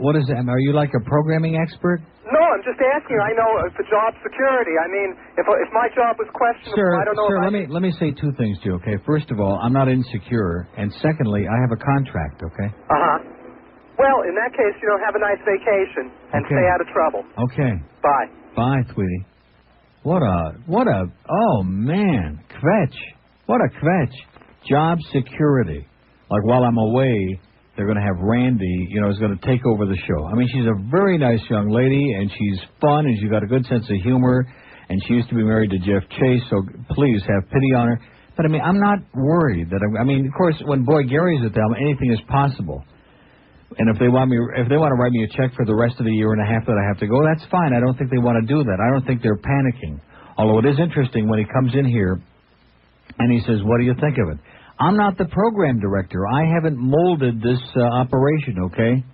What is that? Are you like a programming expert? No, I'm just asking. I know for job security. I mean, if my job was questionable, I don't know. Sir, let me say 2 things to you, okay? First of all, I'm not insecure, and secondly, I have a contract, okay? Well, in that case, have a nice vacation and stay out of trouble. Okay. Bye. Bye, Tweety. Oh, man, kvetch. What a kvetch. Job security. Like, while I'm away, they're going to have Randy, is going to take over the show. I mean, she's a very nice young lady, and she's fun, and she's got a good sense of humor, and she used to be married to Jeff Chase, so please have pity on her. But, I mean, I'm not worried. Of course, when Boy Gary's at them, anything is possible. And if they want to write me a check for the rest of the year and a half that I have to go, that's fine. I don't think they want to do that. I don't think they're panicking. Although it is interesting when he comes in here and he says, what do you think of it? I'm not the program director. I haven't molded this operation, okay?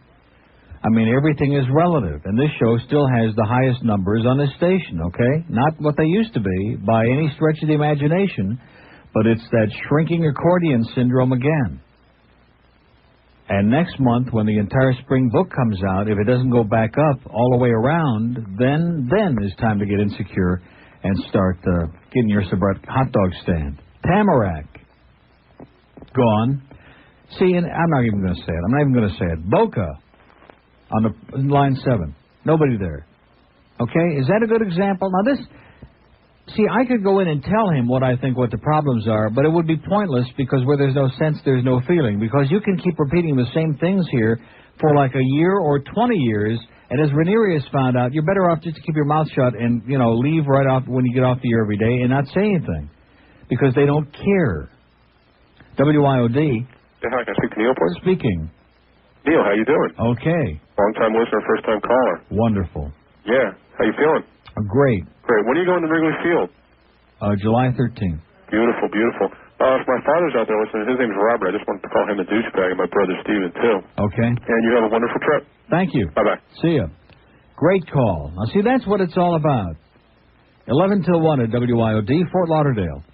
I mean, everything is relative. And this show still has the highest numbers on this station, okay? Not what they used to be by any stretch of the imagination, but it's that shrinking accordion syndrome again. And next month, when the entire spring book comes out, if it doesn't go back up all the way around, then it's time to get insecure and start getting your hot dog stand. Tamarack. Gone. See, and I'm not even going to say it. I'm not even going to say it. Boca on the line 7. Nobody there. Okay? Is that a good example? Now this... See, I could go in and tell him what I think what the problems are, but it would be pointless because where there's no sense, there's no feeling. Because you can keep repeating the same things here for like a year or 20 years, and as Ranieri has found out, you're better off just to keep your mouth shut and, leave right off when you get off the air every day and not say anything. Because they don't care. WIOD. Yeah, hi, can I speak to Neil, please? Speaking. Neil, how you doing? Okay. Long-time listener, first-time caller. Wonderful. Yeah, how you feeling? Great. Great. When are you going to Wrigley Field? July 13th. Beautiful, beautiful. If my father's out there listening, his name's Robert. I just wanted to call him a douchebag, and my brother Steven, too. Okay. And you have a wonderful trip. Thank you. Bye-bye. See ya. Great call. Now, see, that's what it's all about. 11 till 1 at WIOD, Fort Lauderdale.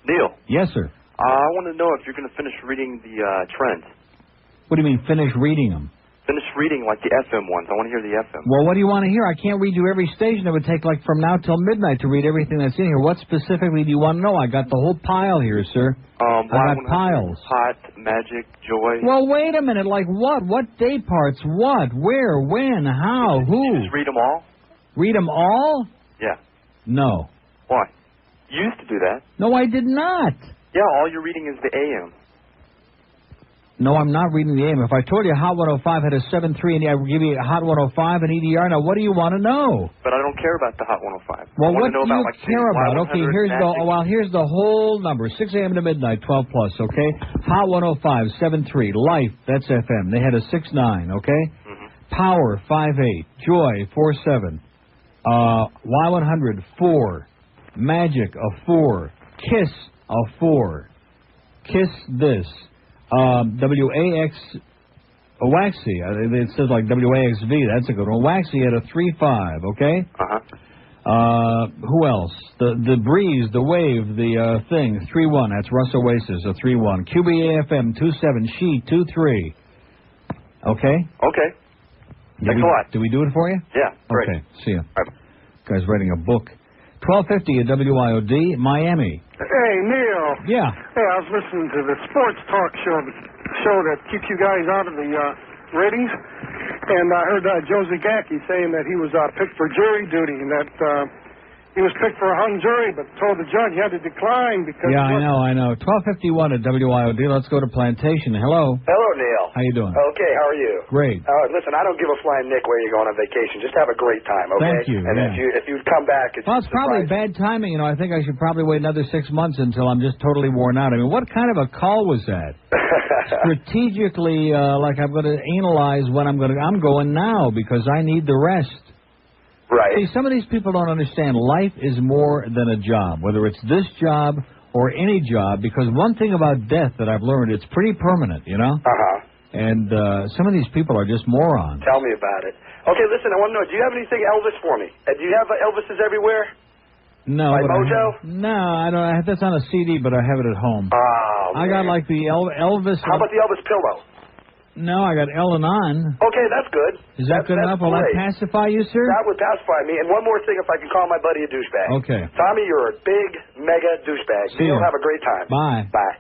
Neil. Yes, sir. I want to know if you're going to finish reading the trends. What do you mean, finish reading them? Finish reading, like the FM ones. I want to hear the FM. Well, what do you want to hear? I can't read you every station. It would take like from now till midnight to read everything that's in here. What specifically do you want to know? I got the whole pile here, sir. I got piles. Hot, magic, joy. Well, wait a minute. Like what? What day parts? What? Where? When? How? Who? Did you just read them all? Read them all? Yeah. No. Why? You used to do that. No, I did not. Yeah, all you're reading is the AM. No, I'm not reading the AM. If I told you Hot 105 had a 7.3 and I would give you a Hot 105 and EDR, now what do you want to know? But I don't care about the Hot 105. Well, what do you about, care about? Okay, here's the whole number. 6 a.m. to midnight, 12 plus, okay? Hot 105, 7.3. Life, that's FM. They had a 6.9, okay? Mm-hmm. Power, 5.8. Joy, 4.7. Y100, 4. Magic, a 4. Kiss, a 4. Kiss this. WAXY, WAXY. It says like WAXV. That's a good one. WAXY had a 3.5. Okay. Who else? The Breeze, the Wave, the Thing 3.1. That's Russ Oasis, a 3.1. QBAFM 2.7. She 2.3. Okay. Okay. Thanks a lot. Did we do it for you? Yeah. Great. Okay. See ya. Guy's writing a book. 1250 at WIOD, Miami. Hey, Neil. Yeah. Hey, I was listening to the sports talk show that keeps you guys out of the ratings, and I heard Joe Zagacki saying that he was picked for jury duty, and that he was picked for a hung jury, but told the judge he had to decline because... Yeah, I know. 1251 at WIOD. Let's go to Plantation. Hello. Hello, Neil. How you doing? Okay, how are you? Great. Listen, I don't give a flying nick where you're going on vacation. Just have a great time, okay? Thank you. And if you come back, it's probably bad timing. I think I should probably wait another 6 months until I'm just totally worn out. I mean, what kind of a call was that? Strategically, like I'm going to analyze when I'm going now because I need the rest. Right. See, some of these people don't understand life is more than a job, whether it's this job or any job, because one thing about death that I've learned, it's pretty permanent, And some of these people are just morons. Tell me about it. Okay, listen, I want to know, do you have anything Elvis for me? Do you have Elvis's Everywhere? No. By Mojo? I don't. That's on a CD, but I have it at home. Oh, I got like the Elvis. How about the Elvis pillow? No, I got Al-Anon. Okay, that's good. Is that good enough? Will that pacify you, sir? That would pacify me. And one more thing, if I can call my buddy a douchebag. Okay. Tommy, you're a big, mega douchebag. See You'll ya. have a great time. Bye. Bye.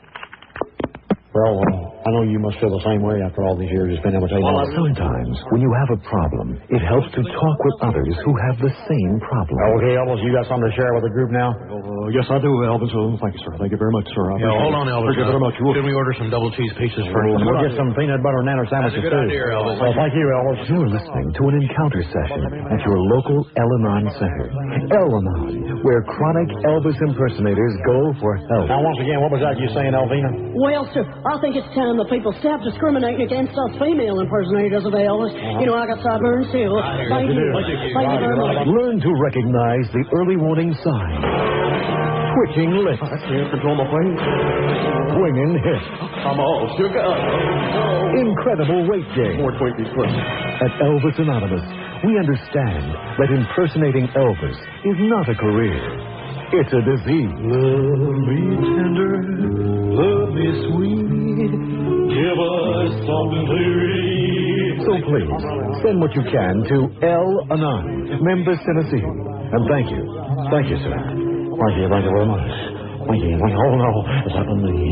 Well, I know you must feel the same way after all these years of spending with Elvis. Sometimes, when you have a problem, it helps to talk with others who have the same problem. Okay, Elvis, you got something to share with the group now? Yes, I do, Elvis. Thank you, sir. Thank you very much, sir. Hold on, Elvis. Thank you very much. Should we order some double cheese pieces first? We'll get some peanut butter nanner sandwiches, That's a good too. idea, Elvis. Well, thank you, Elvis. You're listening to an encounter session at your local Al-Anon Center. Al-Anon, where chronic Elvis impersonators go for help. Now, once again, what was that you saying, Elvina? Well, sir, I think it's time the people stop discriminating against us female impersonators of Elvis. I got sideburns too. Thank you. Thank you very much. Learn to recognize the early warning signs. Twitching lips. I can't control my face. Swinging hips. I'm all shook up. Incredible weight gain. More Twinkies, please. At Elvis Anonymous, we understand that impersonating Elvis is not a career. It's a disease. Love me tender, love me sweet, give us something to read. So please, send what you can to Al-Anon, Memphis, Tennessee. And thank you. Thank you, sir. Thank you very much. Thank you. Oh, no. It's happened to me.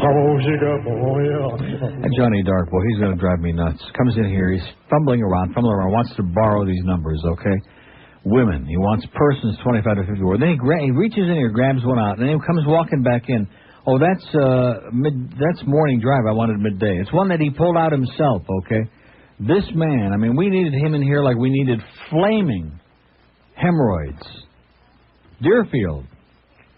Oh, shake up. Oh, yeah. And Johnny Darkboy, he's going to drive me nuts. Comes in here, he's fumbling around, wants to borrow these numbers, okay? Women. He wants persons 25 to 54. Then he reaches in here, grabs one out, and then he comes walking back in. Oh, that's morning drive. I wanted midday. It's one that he pulled out himself, okay? This man, I mean, we needed him in here like we needed flaming hemorrhoids. Deerfield.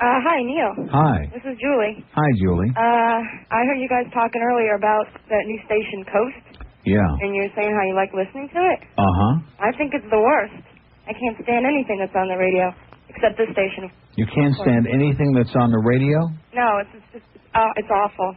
Hi, Neil. Hi. This is Julie. Hi, Julie. I heard you guys talking earlier about that new station, Coast. Yeah. And you're saying how you like listening to it. Uh-huh. I think it's the worst. I can't stand anything that's on the radio, except this station. You can't stand anything that's on the radio? No, it's awful.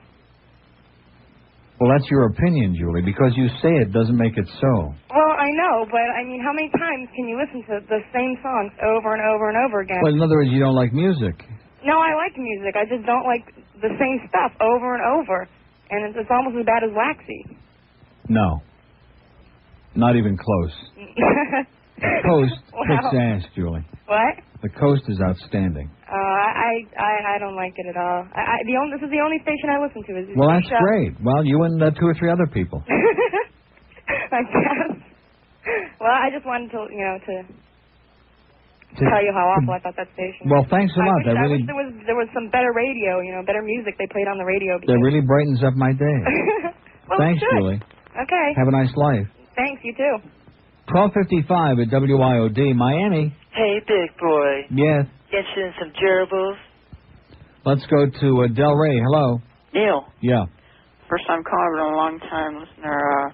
Well, that's your opinion, Julie. Because you say it doesn't make it so. Well, I know, but I mean, how many times can you listen to the same songs over and over and over again? Well, in other words, you don't like music. No, I like music. I just don't like the same stuff over and over. And it's almost as bad as WAXY. No. Not even close. The Coast kicks ass, Julie. What? The Coast is outstanding. I don't like it at all. This is the only station I listen to. Well, that's great. Well, you and 2 or 3 other people. I guess. Well, I just wanted to, to tell you how awful I thought that station was. Well, thanks a lot. I wish there was some better radio, better music they played on the radio. That really brightens up my day. Well, thanks, good. Julie. Okay. Have a nice life. Thanks, you too. 1255 at WIOD, Miami. Hey, big boy. Yes. Getting some gerbils. Let's go to Del Rey. Hello. Neil. Yeah. First time caller, but a long time listener.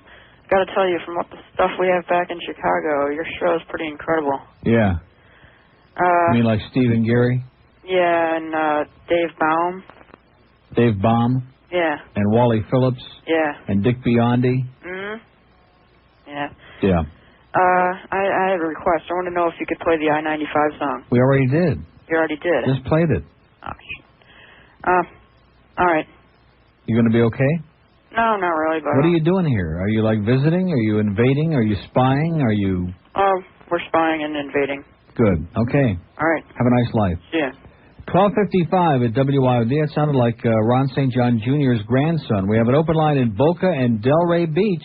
Got to tell you, from what the stuff we have back in Chicago, your show is pretty incredible. Yeah. You mean like Steve and Gary? Yeah, and Dave Baum. Dave Baum? Yeah. And Wally Phillips. Yeah. And Dick Biondi. Yeah. Yeah. I had a request. I want to know if you could play the I-95 song. We already did. You already did? Just played it. Oh, all right. You going to be okay? No, not really, but... What are you doing here? Are you, like, visiting? Are you invading? Are you spying? Are you... we're spying and invading. Good. Okay. All right. Have a nice life. Yeah. 12:55 at WIOD. It sounded like Ron St. John Jr.'s grandson. We have an open line in Boca and Delray Beach,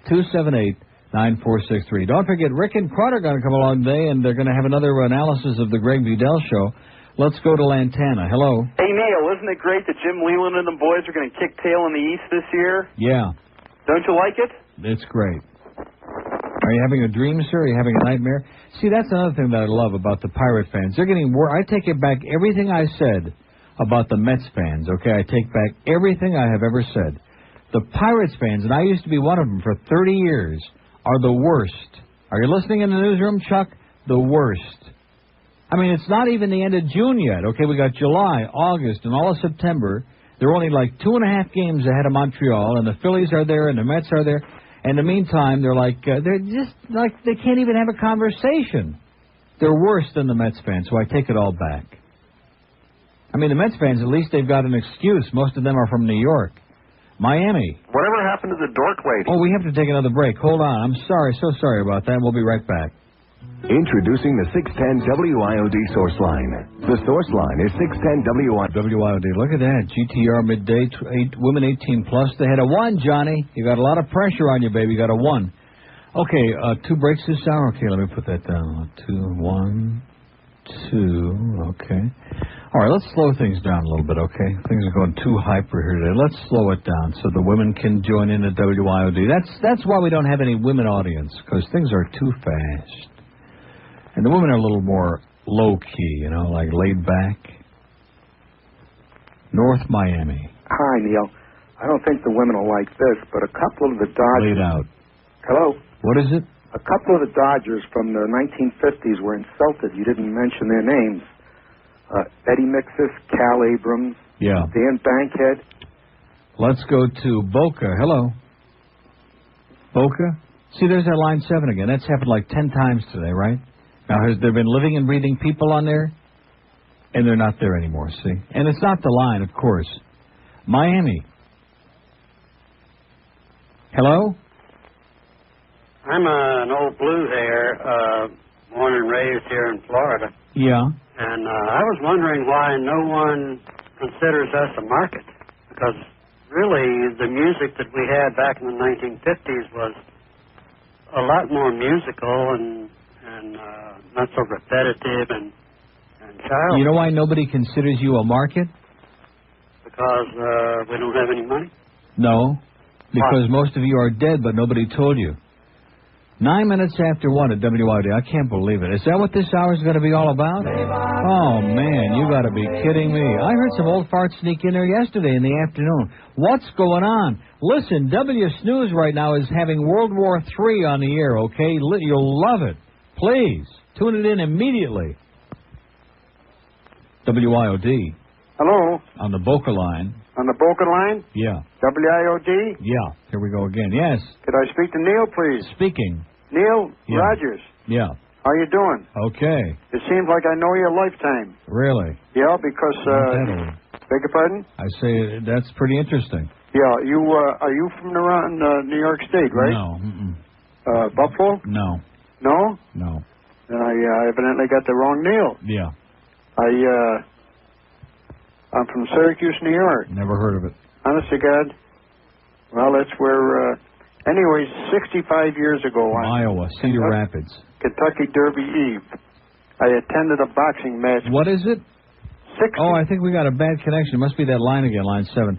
278-9463. Don't forget, Rick and Crowder are going to come along today, and they're going to have another analysis of the Greg Vidal show. Let's go to Lantana. Hello. Hey, Neil, isn't it great that Jim Leland and the boys are going to kick tail in the East this year? Yeah. Don't you like it? It's great. Are you having a dream, sir? Are you having a nightmare? See, that's another thing that I love about the Pirate fans. They're getting more. I take it back everything I said about the Mets fans, okay? I take back everything I have ever said. The Pirates fans, and I used to be one of them for 30 years, are the worst. Are you listening in the newsroom, Chuck? The worst. I mean, it's not even the end of June yet. Okay, we got July, August, and all of September. They're only like 2.5 games ahead of Montreal, and the Phillies are there, and the Mets are there. And in the meantime, they're just like they can't even have a conversation. They're worse than the Mets fans, so I take it all back. I mean, the Mets fans, at least they've got an excuse. Most of them are from New York. Miami. Whatever happened to the dork lady? Oh, we have to take another break. Hold on. I'm sorry. So sorry about that. We'll be right back. Introducing the 610 WIOD source line. The source line is 610 WIOD. Look at that. GTR midday, women 18 plus. They had a 1, Johnny. You got a lot of pressure on you, baby. You got a 1. Okay, 2 breaks this hour. Okay, let me put that down. 2, 1, 2. Okay. All right, let's slow things down a little bit, okay? Things are going too hyper here today. Let's slow it down so the women can join in at WIOD. That's why we don't have any women audience, because things are too fast. And the women are a little more low-key, you know, like laid back. North Miami. Hi, Neil. I don't think the women will like this, but a couple of the Dodgers... Laid out. Hello? What is it? A couple of the Dodgers from the 1950s were insulted. You didn't mention their names. Eddie Mixis, Cal Abrams, yeah. Dan Bankhead. Let's go to Boca. Hello. Boca? See, there's that line 7 again. That's happened like 10 times today, right? Now, has there been living and breathing people on there? And they're not there anymore, see? And it's not the line, of course. Miami. Hello? I'm an old blue hair, born and raised here in Florida. Yeah. And I was wondering why no one considers us a market. Because really, the music that we had back in the 1950s was a lot more musical and not so repetitive and childish. You know why nobody considers you a market? Because we don't have any money? No, because most of you are dead, but nobody told you. 9 minutes after 1 at WIOD. I can't believe it. Is that what this hour is going to be all about? Oh, man, you got to be kidding me. I heard some old farts sneak in there yesterday in the afternoon. What's going on? Listen, W Snooze right now is having World War III on the air, okay? You'll love it. Please, tune it in immediately. WIOD. Hello? On the Boca line. On the Boca line? Yeah. WIOD? Yeah. Here we go again. Yes. Could I speak to Neil, please? Speaking. Neil Yeah. Rogers. Yeah. How you doing? Okay. It seems like I know you a lifetime. Really? Yeah, because... beg your pardon? I say that's pretty interesting. Yeah, you are you from around New York State, right? No. Mm-mm. Buffalo? No. No? No. Then I evidently got the wrong Neil. Yeah. I'm from Syracuse, New York. Never heard of it. Honest to God. Well, that's where... anyways, 65 years ago... Iowa, Cedar Rapids. Kentucky Derby Eve. I attended a boxing match. What is it? 60. Oh, I think we got a bad connection. It must be that line again, line 7.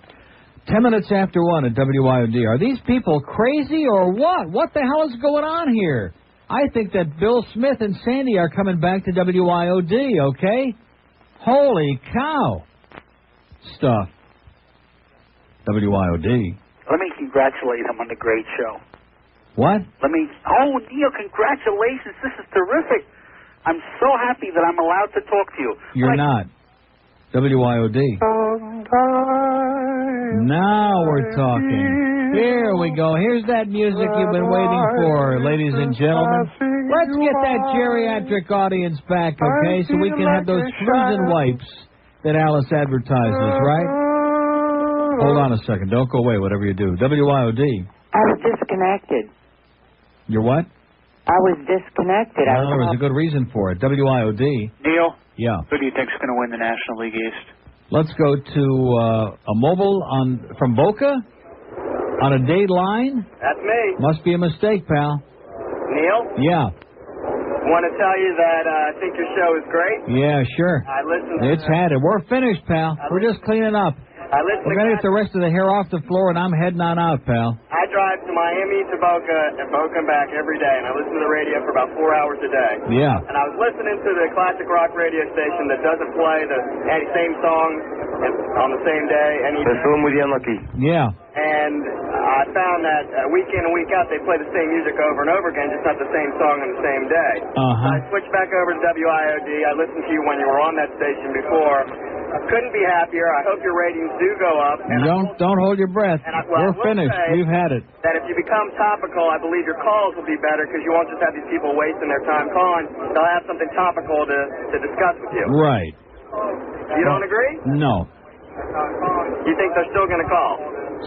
10 minutes after 1 at WIOD. Are these people crazy or what? What the hell is going on here? I think that Bill Smith and Sandy are coming back to WIOD, okay? Holy cow. Stuff. WIOD. Let me congratulate him on the great show. What? Oh, Neil, congratulations. This is terrific. I'm so happy that I'm allowed to talk to you. You're not. WIOD. Now we're talking. Here we go. Here's that music you've been waiting for, ladies and gentlemen. Let's get that geriatric audience back, okay, so we can have those flus and wipes that Alice advertises, right? Hold on a second. Don't go away, whatever you do. WIOD. I was disconnected. You're what? I was disconnected. Well, there was a good reason for it. WIOD. Neil? Yeah. Who do you think's going to win the National League East? Let's go to a mobile from Boca on a date line. That's me. Must be a mistake, pal. Neil? Yeah. Want to tell you that I think your show is great. Yeah, sure. I listened. It's had it. We're finished, pal. We're just cleaning up. We're going to get the rest of the hair off the floor, and I'm heading on out, pal. I drive to Miami to Boca and Boca and back every day, and I listen to the radio for about 4 hours a day. Yeah. And I was listening to the classic rock radio station that doesn't play the same songs on the same day. That's the one with the unlucky. Yeah. And I found that week in and week out they play the same music over and over again, just not the same song on the same day. Uh-huh. So I switched back over to WIOD. I listened to you when you were on that station before. Couldn't be happier. I hope your ratings do go up. And Don't hold your breath. We're finished. We've had it. That if you become topical, I believe your calls will be better because you won't just have these people wasting their time calling. They'll have something topical to discuss with you. Right. You don't agree? No. You think they're still going to call?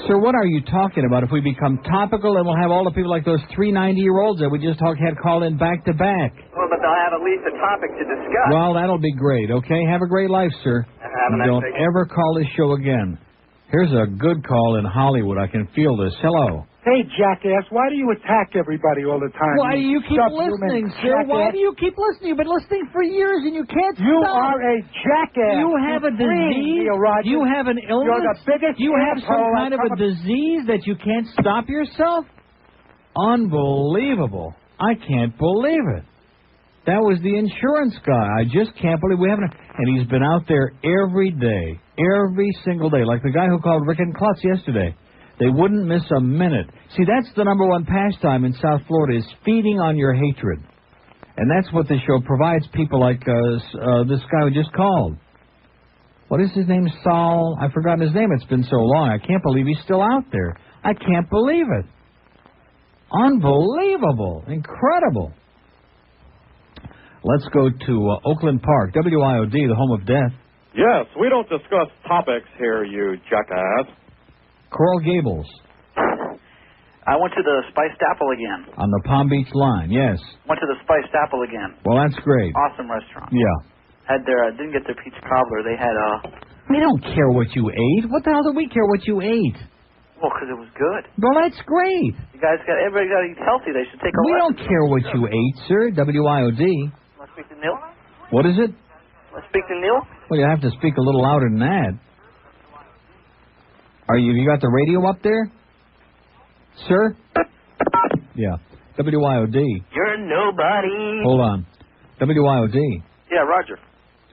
Sir, what are you talking about? If we become topical, then we'll have all the people like those 3 90-year-olds that we just had call in back to back. Well, but they'll have at least a topic to discuss. Well, that'll be great, okay? Have a great life, sir. Don't ever call this show again. Here's a good call in Hollywood. I can feel this. Hello. Hey, jackass, why do you attack everybody all the time? Why do you keep listening, sir? Why do you keep listening? You've been listening for years and you can't stop. You are a jackass. You have a disease? You have an illness? You're the biggest You have some kind of a disease that you can't stop yourself? Unbelievable. I can't believe it. That was the insurance guy. I just can't believe we haven't. And he's been out there every day, every single day, like the guy who called Rick and Klutz yesterday. They wouldn't miss a minute. See, that's the number one pastime in South Florida is feeding on your hatred. And that's what the show provides people like this guy who just called. What is his name? Saul? I've forgotten his name. It's been so long. I can't believe he's still out there. I can't believe it. Unbelievable. Incredible. Let's go to Oakland Park, WIOD, the home of death. Yes, we don't discuss topics here, you jackass. Coral Gables. I went to the Spiced Apple again. On the Palm Beach line, yes. Went to the Spiced Apple again. Well, that's great. Awesome restaurant. Yeah. Had their didn't get their peach cobbler. They had We don't care what you ate. What the hell do we care what you ate? Well, because it was good. Well, that's great. You guys everybody got to eat healthy. They should take a. We don't care what you ate, sir. WIOD. Let's speak to Neil. What is it? Let's speak to Neil. Well, you have to speak a little louder than that. You got the radio up there? Sir? Yeah. WIOD. You're nobody. Hold on. WIOD. Yeah, Roger.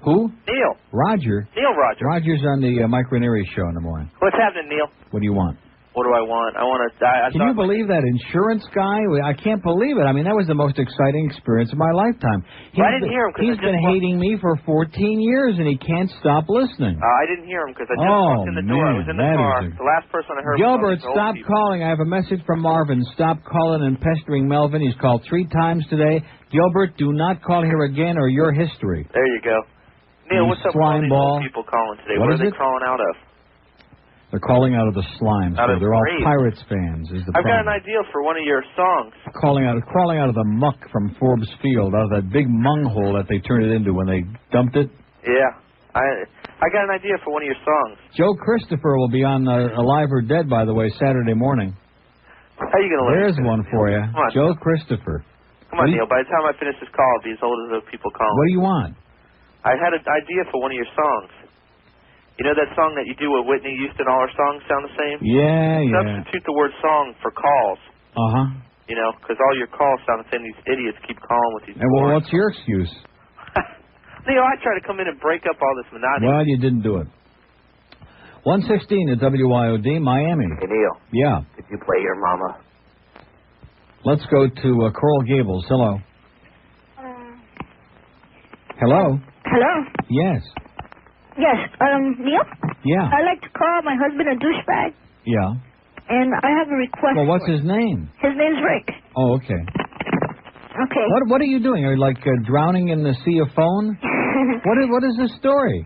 Who? Neil. Roger. Neil Roger. Roger's on the Mike Ranieri show in the morning. What's happening, Neil? What do you want? What do I want? I want to die. Can you believe that insurance guy? I can't believe it. I mean, that was the most exciting experience of my lifetime. I didn't hear him because he's been hating me for 14 years, and he can't stop listening. I didn't hear him because I just walked in the door. I was in the car. The last person I heard Gilbert, was stop calling. I have a message from Marvin. Stop calling and pestering Melvin. He's called 3 times today. Gilbert, do not call here again or your history. There you go. Neil, what's up with all these old people calling today? What are they crawling out of? They're calling out of the slime. So they're all Pirates fans. I've got an idea for one of your songs. Crawling out of the muck from Forbes Field, out of that big mung hole that they turned it into when they dumped it. Yeah, I got an idea for one of your songs. Joe Christopher will be on Alive or Dead, by the way, Saturday morning. How are you going to There's one for you. Come on. Joe Christopher. Come on, Neil. By the time I finish this call, I'll be as old as those people calling. What do you want? I had an idea for one of your songs. You know that song that you do with Whitney Houston, all her songs sound the same? Yeah. Substitute the word song for calls. Uh-huh. You know, because all your calls sound the same. These idiots keep calling with these And well, what's your excuse? Neil, I try to come in and break up all this monotony. Well, you didn't do it. 116 at WIOD, Miami. Hey, Neil. Yeah. Could you play your mama? Let's go to Coral Gables. Hello. Hello? Hello? Yes. Yes, Neil? Yeah. I'd like to call my husband a douchebag, Yeah. and I have a request. Well, what's for his name? His name's Rick. Oh, okay. Okay. What are you doing? Are you like drowning in the sea of phone? What is this story?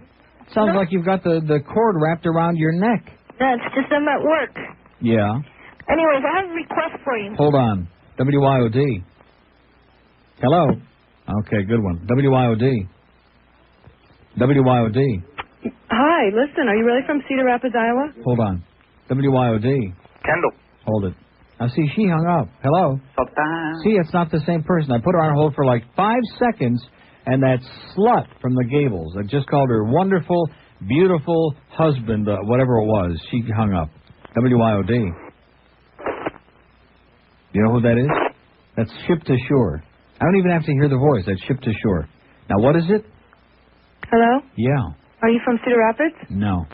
Sounds like you've got the cord wrapped around your neck. That's just I'm at work. Yeah. Anyways, I have a request for you. Hold on. WIOD. Hello. Okay, good one. WIOD. WIOD. Hi, listen, are you really from Cedar Rapids, Iowa? Hold on. WIOD. Kendall. Hold it. Now, see, she hung up. Hello. See, it's not the same person. I put her on hold for like 5 seconds, and that slut from the Gables, I just called her wonderful, beautiful husband, whatever it was, she hung up. WIOD. You know who that is? That's Ship to Shore. I don't even have to hear the voice. That's Ship to Shore. Now, what is it? Hello? Yeah. Are you from Cedar Rapids? No.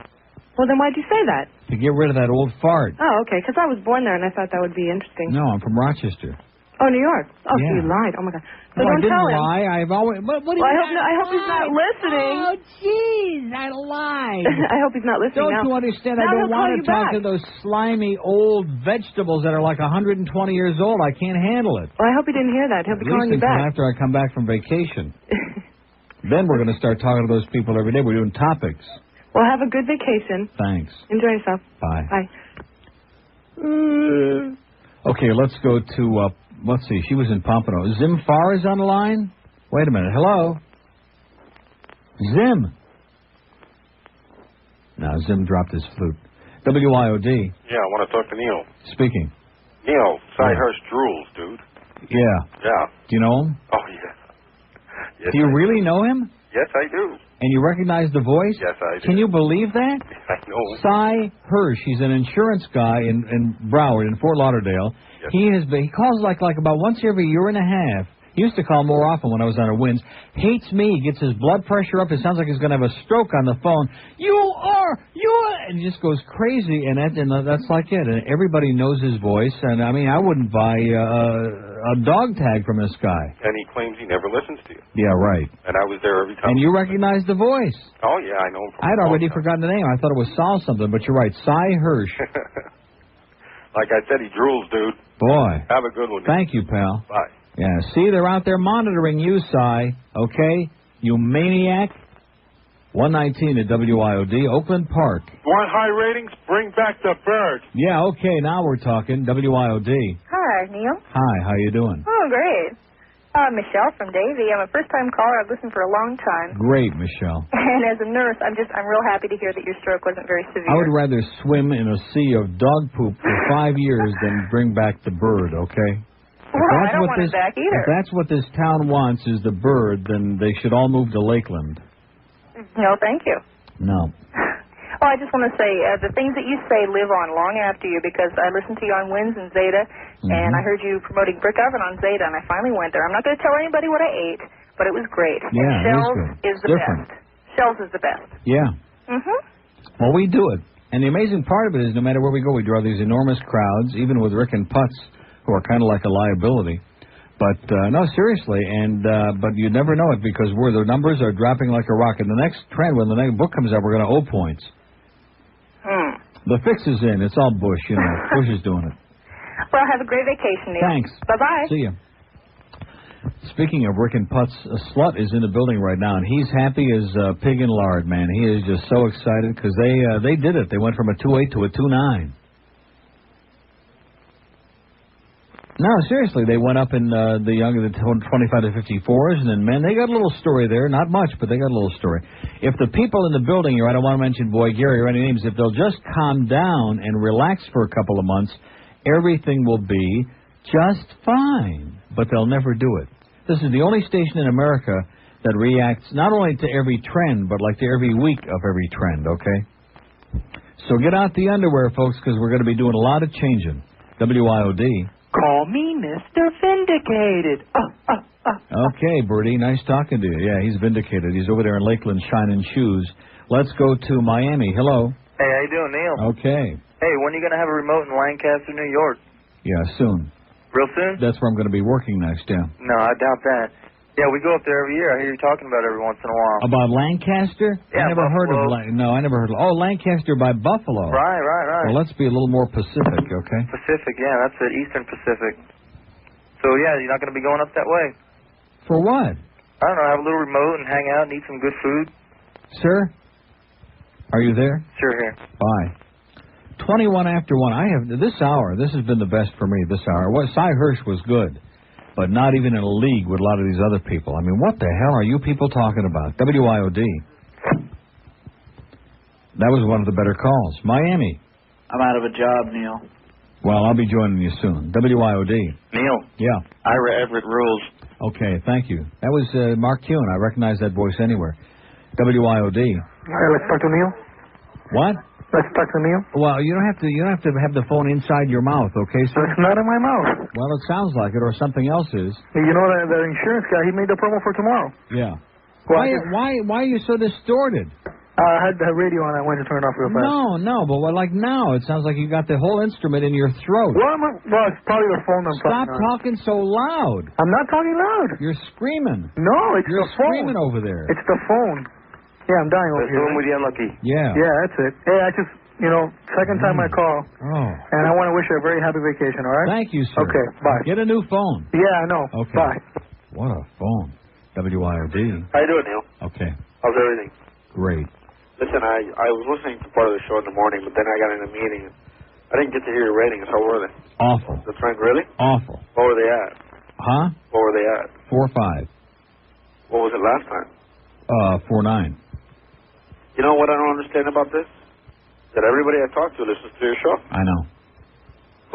Well, then why'd you say that? To get rid of that old fart. Oh, okay, because I was born there, and I thought that would be interesting. No, I'm from Rochester. Oh, New York. Oh, Yeah. so you lied. Oh, my God. So No, I don't didn't tell him. lie. I've always... What do you I hope he's not listening. Oh, jeez, I lied. I hope he's not listening Don't now. you understand? Now I don't he'll call want you to talk back. to those slimy old vegetables that are like 120 years old. I can't handle it. Well, I hope he didn't hear that. He'll be calling you Until back. after I come back from vacation. Then we're going to start talking to those people every day. We're doing topics. Well, have a good vacation. Thanks. Enjoy yourself. Bye. Bye. Okay, let's go to, let's see, she was in Pompano. Zim Farr is on the line? Wait a minute. Hello? Zim. Now, Zim dropped his flute. WIOD. Yeah, I want to talk to Neil. Speaking. Neil, Cyhurst drools, dude. Yeah. Yeah. Do you know him? Oh, yeah. Yes, Do you I really know him? Yes, I do. And you recognize the voice? Yes, I do. Can you believe that? I know. Cy Hirsch. He's an insurance guy in Broward, in Fort Lauderdale. Yes. He calls like about once every year and a half. He used to call more often when I was on our winds. Hates me. He gets his blood pressure up. It sounds like he's going to have a stroke on the phone. You are. And he just goes crazy. And that's like it. And everybody knows his voice. And, I mean, I wouldn't buy a dog tag from this guy. And he claims he never listens to you. Yeah, right. And I was there every time. And you recognize the voice. Oh, yeah, I know him from I'd already forgotten the name. I thought it was Saul something, but you're right. Cy Hirsch. Like I said, he drools, dude. Boy. Have a good one. Thank you, pal. Bye. Yeah, see, they're out there monitoring you, Cy. Okay? You maniac. 119 at WIOD, Oakland Park. Want high ratings? Bring back the bird. Yeah, okay, now we're talking. WIOD. Hi, Neil. Hi, how you doing? Oh, great. Michelle from Davie. I'm a first-time caller. I've listened for a long time. Great, Michelle. And as a nurse, I'm real happy to hear that your stroke wasn't very severe. I would rather swim in a sea of dog poop for 5 years than bring back the bird, okay? Well, I don't want it back either. If that's what this town wants is the bird, then they should all move to Lakeland. No, thank you. No. Well, I just want to say, the things that you say live on long after you, because I listened to you on Winds and Zeta, and I heard you promoting Brick Oven on Zeta, and I finally went there. I'm not going to tell anybody what I ate, but it was great. Yeah, and Shells it is the best. Shells is the best. Yeah. Mm-hmm. Well, we do it. And the amazing part of it is no matter where we go, we draw these enormous crowds, even with Rick and Putz, who are kind of like a liability. But, no, seriously, but you never know it because the numbers are dropping like a rocket. The next trend, when the next book comes out, we're going to owe points. The fix is in. It's all Bush, you know. Bush is doing it. Well, have a great vacation, Neil. Thanks. Bye-bye. See you. Speaking of Rick and Putz, a slut is in the building right now, and he's happy as pig in lard, man. He is just so excited because they did it. They went from a 2.8 to a 2.9. No, seriously, they went up in the 25 to 54s, and then men, they got a little story there. Not much, but they got a little story. If the people in the building here, I don't want to mention Boy Gary or any names, if they'll just calm down and relax for a couple of months, everything will be just fine. But they'll never do it. This is the only station in America that reacts not only to every trend, but like to every week of every trend, okay? So get out the underwear, folks, because we're going to be doing a lot of changing. WIOD. Call me Mr. Vindicated. Okay, Bertie, nice talking to you. Yeah, he's vindicated. He's over there in Lakeland shining shoes. Let's go to Miami. Hello. Hey, how you doing, Neil? Okay. Hey, when are you going to have a remote in Lancaster, New York? Yeah, soon. Real soon? That's where I'm going to be working next, yeah. No, I doubt that. Yeah, we go up there every year. I hear you talking about it every once in a while. About Lancaster? Yeah, I never heard of Buffalo. No, I never heard of Lancaster by Buffalo. Right. Well, let's be a little more Pacific, okay? Pacific, yeah, that's it, Eastern Pacific. So, yeah, you're not going to be going up that way. For what? I don't know, have a little remote and hang out and eat some good food. Sir? Are you there? Sure, here. Bye. 21 after 1. I have this hour. This has been the best for me this hour. Cy Hirsch was good, but not even in a league with a lot of these other people. I mean, what the hell are you people talking about? WIOD. That was one of the better calls. Miami. I'm out of a job, Neil. Well, I'll be joining you soon. WIOD. Neil. Yeah. Ira Everett rules. Okay, thank you. That was Mark Kuhn. I recognize that voice anywhere. WIOD. Let's talk to Neil. What? Let's talk to Neil. Well, you don't have to have the phone inside your mouth, okay, sir? It's not in my mouth. Well, it sounds like it, or something else is. You know that the insurance guy, he made the promo for tomorrow. Yeah. Well, Why are you so distorted? I had the radio on. I went to turn it off real fast. No, but like now, it sounds like you got the whole instrument in your throat. Well, it's probably the phone I'm Stop talking on. talking so loud. I'm not talking loud. You're screaming. No, it's You're the phone. screaming over there. It's the phone. Yeah, I'm dying over here. With the unlucky. Yeah. Yeah, that's it. Hey, I just, second time I call. Oh. And I want to wish you a very happy vacation, all right? Thank you, sir. Okay, bye. Get a new phone. Yeah, I know. Okay. Bye. What a phone. WIOD. How you doing, Neil? Okay. How's everything? Great. Listen, I was listening to part of the show in the morning, but then I got in a meeting. I didn't get to hear your ratings. How were they? Awful. That's right, really? Awful. What were they at? Huh? What were they at? 4 or 5. What was it last time? 4-9. You know what I don't understand about this? That everybody I talk to listens to your show. I know.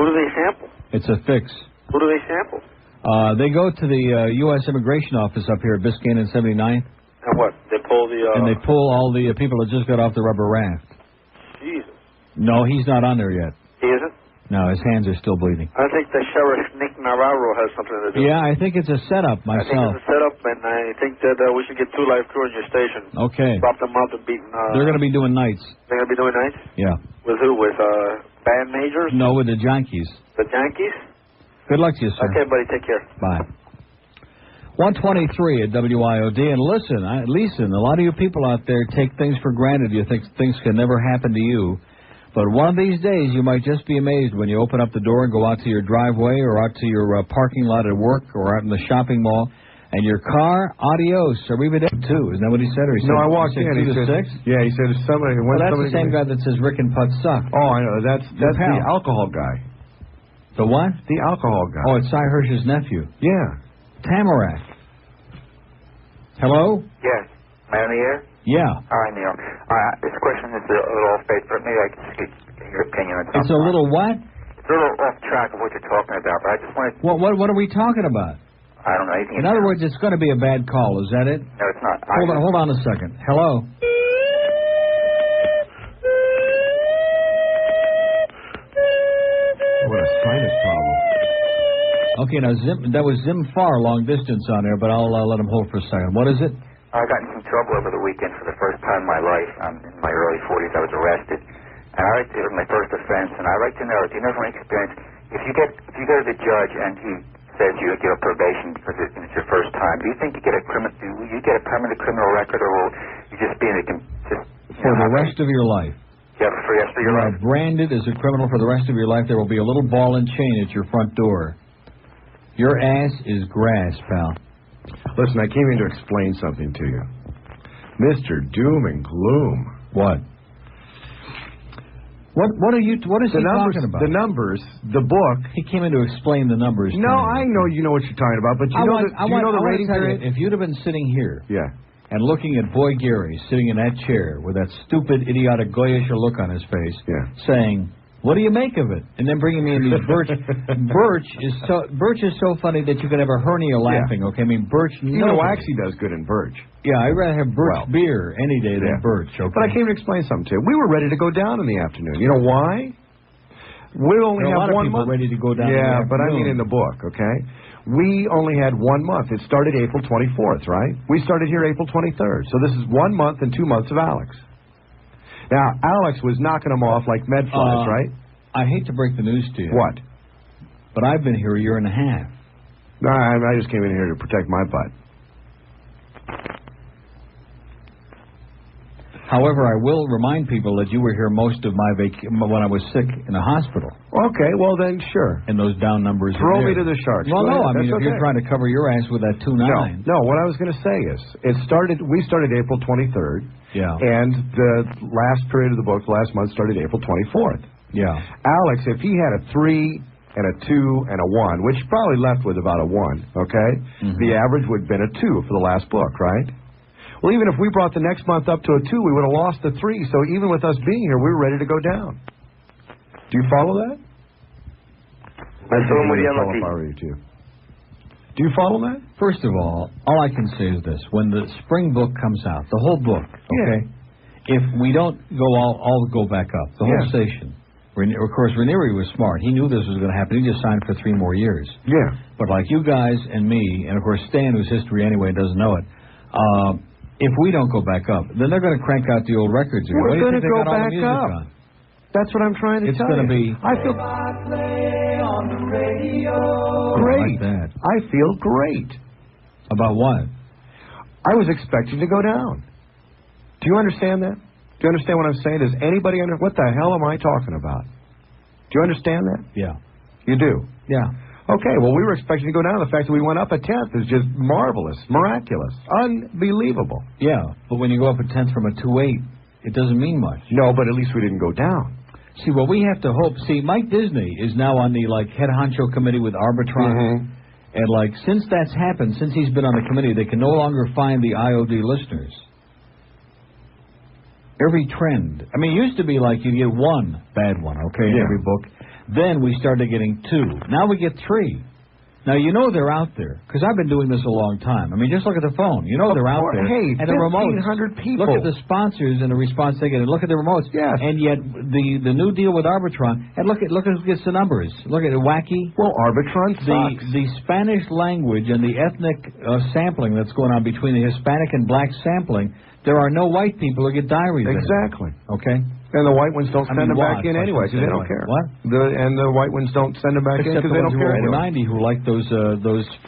Who do they sample? It's a fix. Who do they sample? They go to the U.S. Immigration Office up here at Biscayne and 79th. And what? They pull the... And they pull all the people that just got off the rubber raft. Jesus. No, he's not on there yet. He isn't? No, his hands are still bleeding. I think the Sheriff Nick Navarro has something to do. Yeah, I think it's a setup myself. I think it's a setup, and I think that we should get 2 live crew on your station. Okay. Swap them out and beating... They're going to be doing nights. They're going to be doing nights? Yeah. With who? With band majors? No, with the Yankees. The Yankees? Good luck to you, sir. Okay, buddy. Take care. Bye. 123 at WIOD. And listen, a lot of you people out there take things for granted. You think things can never happen to you. But one of these days, you might just be amazed when you open up the door and go out to your driveway or out to your parking lot at work or out in the shopping mall, and your car, adios, arrivederci, too. Isn't that what he said? Or he No, said, I walked in. He said, 6? Yeah, he said somebody. Well, that's the same guy that says Rick and Putt suck. Oh, I know. That's the alcohol guy. The what? The alcohol guy. Oh, it's Cy Hirsch's nephew. Yeah. Tamarack. Hello? Yes. Am I on the air? Yeah. All right, Neil. This question is a little off base, but maybe I can just get your opinion on something. It's a little what? It's a little off track of what you're talking about, but I just wanted... What are we talking about? I don't know. Anything In other words, it's going to be a bad call. Is that it? No, it's not. Hold on a second. Hello? What a sinus problem. Okay, now that was Zim Farr, long distance on there, but I'll let him hold for a second. What is it? I got in some trouble over the weekend for the first time in my life. I'm in my early 40s. I was arrested. And it was my first offense, and I'd like to know, do you know from experience, if you go to the judge and he says you get a probation because it's your first time, do you think you get a permanent criminal record, or will you just be in For the rest of your life. Yeah, for the rest of your life. You are branded as a criminal for the rest of your life. There will be a little ball and chain at your front door. Your ass is grass, pal. Listen, I came in to explain something to you. Mr. Doom and Gloom. What? What is he talking about? The numbers, the book. He came in to explain the numbers. No, I know you know what you're talking about, but you know the rating period? If you'd have been sitting here, yeah, and looking at Boy Gary sitting in that chair with that stupid, idiotic, goyish look on his face, saying, "What do you make of it?" And then bringing me in these Birch. Birch is so funny that you could have a hernia laughing. Okay, I mean Birch. Even WAXY does good in Birch. Yeah, I'd rather have Birch beer any day than Birch. Okay, but I came to explain something to you. We were ready to go down in the afternoon. You know why? We only have 1 month. Ready to go down. Yeah, but I mean in the book. Okay, we only had 1 month. It started April 24th, right? We started here April 23rd. So this is 1 month and 2 months of Alex. Now Alex was knocking them off like medflies, right? I hate to break the news to you. What? But I've been here a year and a half. No, I just came in here to protect my butt. However, I will remind people that you were here most of my when I was sick in the hospital. Okay, well then, sure. And those down numbers. Throw me to the sharks. Well, no, I mean, if you're trying to cover your ass with that 2-9. No, what I was going to say is, we started April 23rd. Yeah. And the last period of the book, last month, started April 24th. Yeah. Alex, if he had a 3 and a 2 and a 1, which probably left with about a 1, okay? Mm-hmm. The average would have been a 2 for the last book, right? Well, even if we brought the next month up to a 2, we would have lost the 3. So even with us being here, we were ready to go down. Do you follow that? Do you follow that? First of all I can say is this. When the spring book comes out, the whole book, okay, if we don't all go back up, the whole station. Of course, Ranieri was smart. He knew this was going to happen. He just signed for 3 more years. Yeah. But like you guys and me, and of course Stan, whose history anyway doesn't know it, if we don't go back up, then they're going to crank out the old records again. We're going to go back up. That's what I'm trying to tell you. It's going to be... I feel... Great. Like that. I feel great. About what? I was expecting to go down. Do you understand that? Do you understand what I'm saying? Does anybody understand? What the hell am I talking about? Do you understand that? Yeah. You do? Yeah. Okay, well, we were expecting to go down. The fact that we went up a 10th is just marvelous, miraculous, unbelievable. Yeah, but when you go up a 10th from a 2.8, it doesn't mean much. No, but at least we didn't go down. See, what we have to hope... See, Mike Disney is now on the, head honcho committee with Arbitron. Mm-hmm. And, since that's happened, since he's been on the committee, they can no longer find the IOD listeners. Every trend. I mean, it used to be you'd get 1 bad one, okay, in every book. Then we started getting 2. Now we get 3. Now, you know they're out there, because I've been doing this a long time. I mean, just look at the phone. You know they're out there. Hey, and the remotes. 1,500 people. Look at the sponsors and the response they get. And look at the remotes. Yes. And yet, the new deal with Arbitron, and look who gets the numbers. Look at it, WAXY. Well, Arbitron sucks. The Spanish language and the ethnic sampling that's going on between the Hispanic and black sampling, there are no white people who get diaries. Exactly. Okay? And the white ones don't send them back in anyway because they don't care. What? And the white ones don't send them back in because they don't care anyway. 90 who like those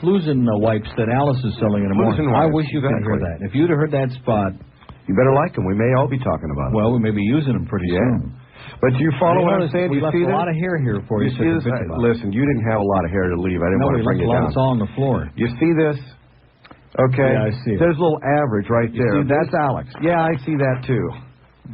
Flusen wipes that Alice is selling in the morning. I wish you could hear that. If you'd have heard that spot, you better like them. We may all be talking about them. Well, we may be using them pretty soon. But do you follow what I'm saying? We left a lot of hair here for you. Listen, you didn't have a lot of hair to leave. I didn't want to bring you down. It's all on the floor. You see this? Okay. Yeah, I see it. There's a little average right there. That's Alex. Yeah, I see that too.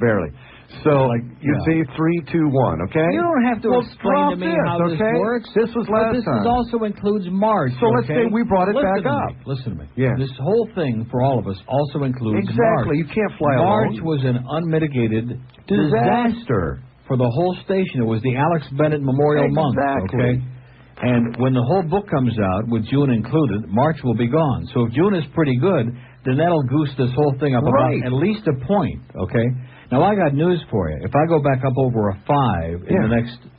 Barely. So, you see 3, 2, 1, okay? You don't have to explain to me how this works. This was last time. This also includes March. So let's say we brought it back up. Listen to me. Yeah. This whole thing for all of us also includes March. Exactly. You can't fly alone. March was an unmitigated disaster for the whole station. It was the Alex Bennett Memorial Month. Okay. And when the whole book comes out, with June included, March will be gone. So if June is pretty good, then that'll goose this whole thing up about at least a point. Okay. Now, I got news for you. If I go back up over a 5 in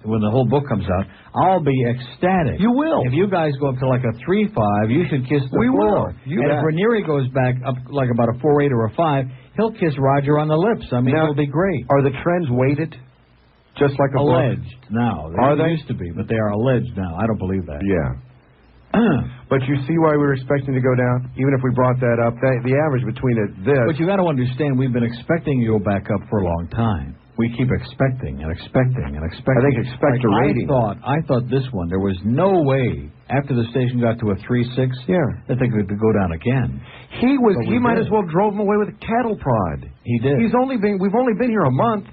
when the whole book comes out, I'll be ecstatic. You will. If you guys go up to a 3.5, you should kiss the floor. And if Ranieri goes back up about a 4.8 or a 5, he'll kiss Roger on the lips. I mean, it'll be great. Are the trends weighted? Just like a alleged book? now. They used to be, but they are alleged now. I don't believe that. Yeah. But you see why we were expecting to go down? Even if we brought that up, the average between this... But you got to understand, we've been expecting you to go back up for a long time. We keep expecting and expecting and expecting. I think expect a rating. I thought this one, there was no way, after the station got to a 3.6, that they could go down again. He might as well drove him away with a cattle prod. He did. We've only been here a month.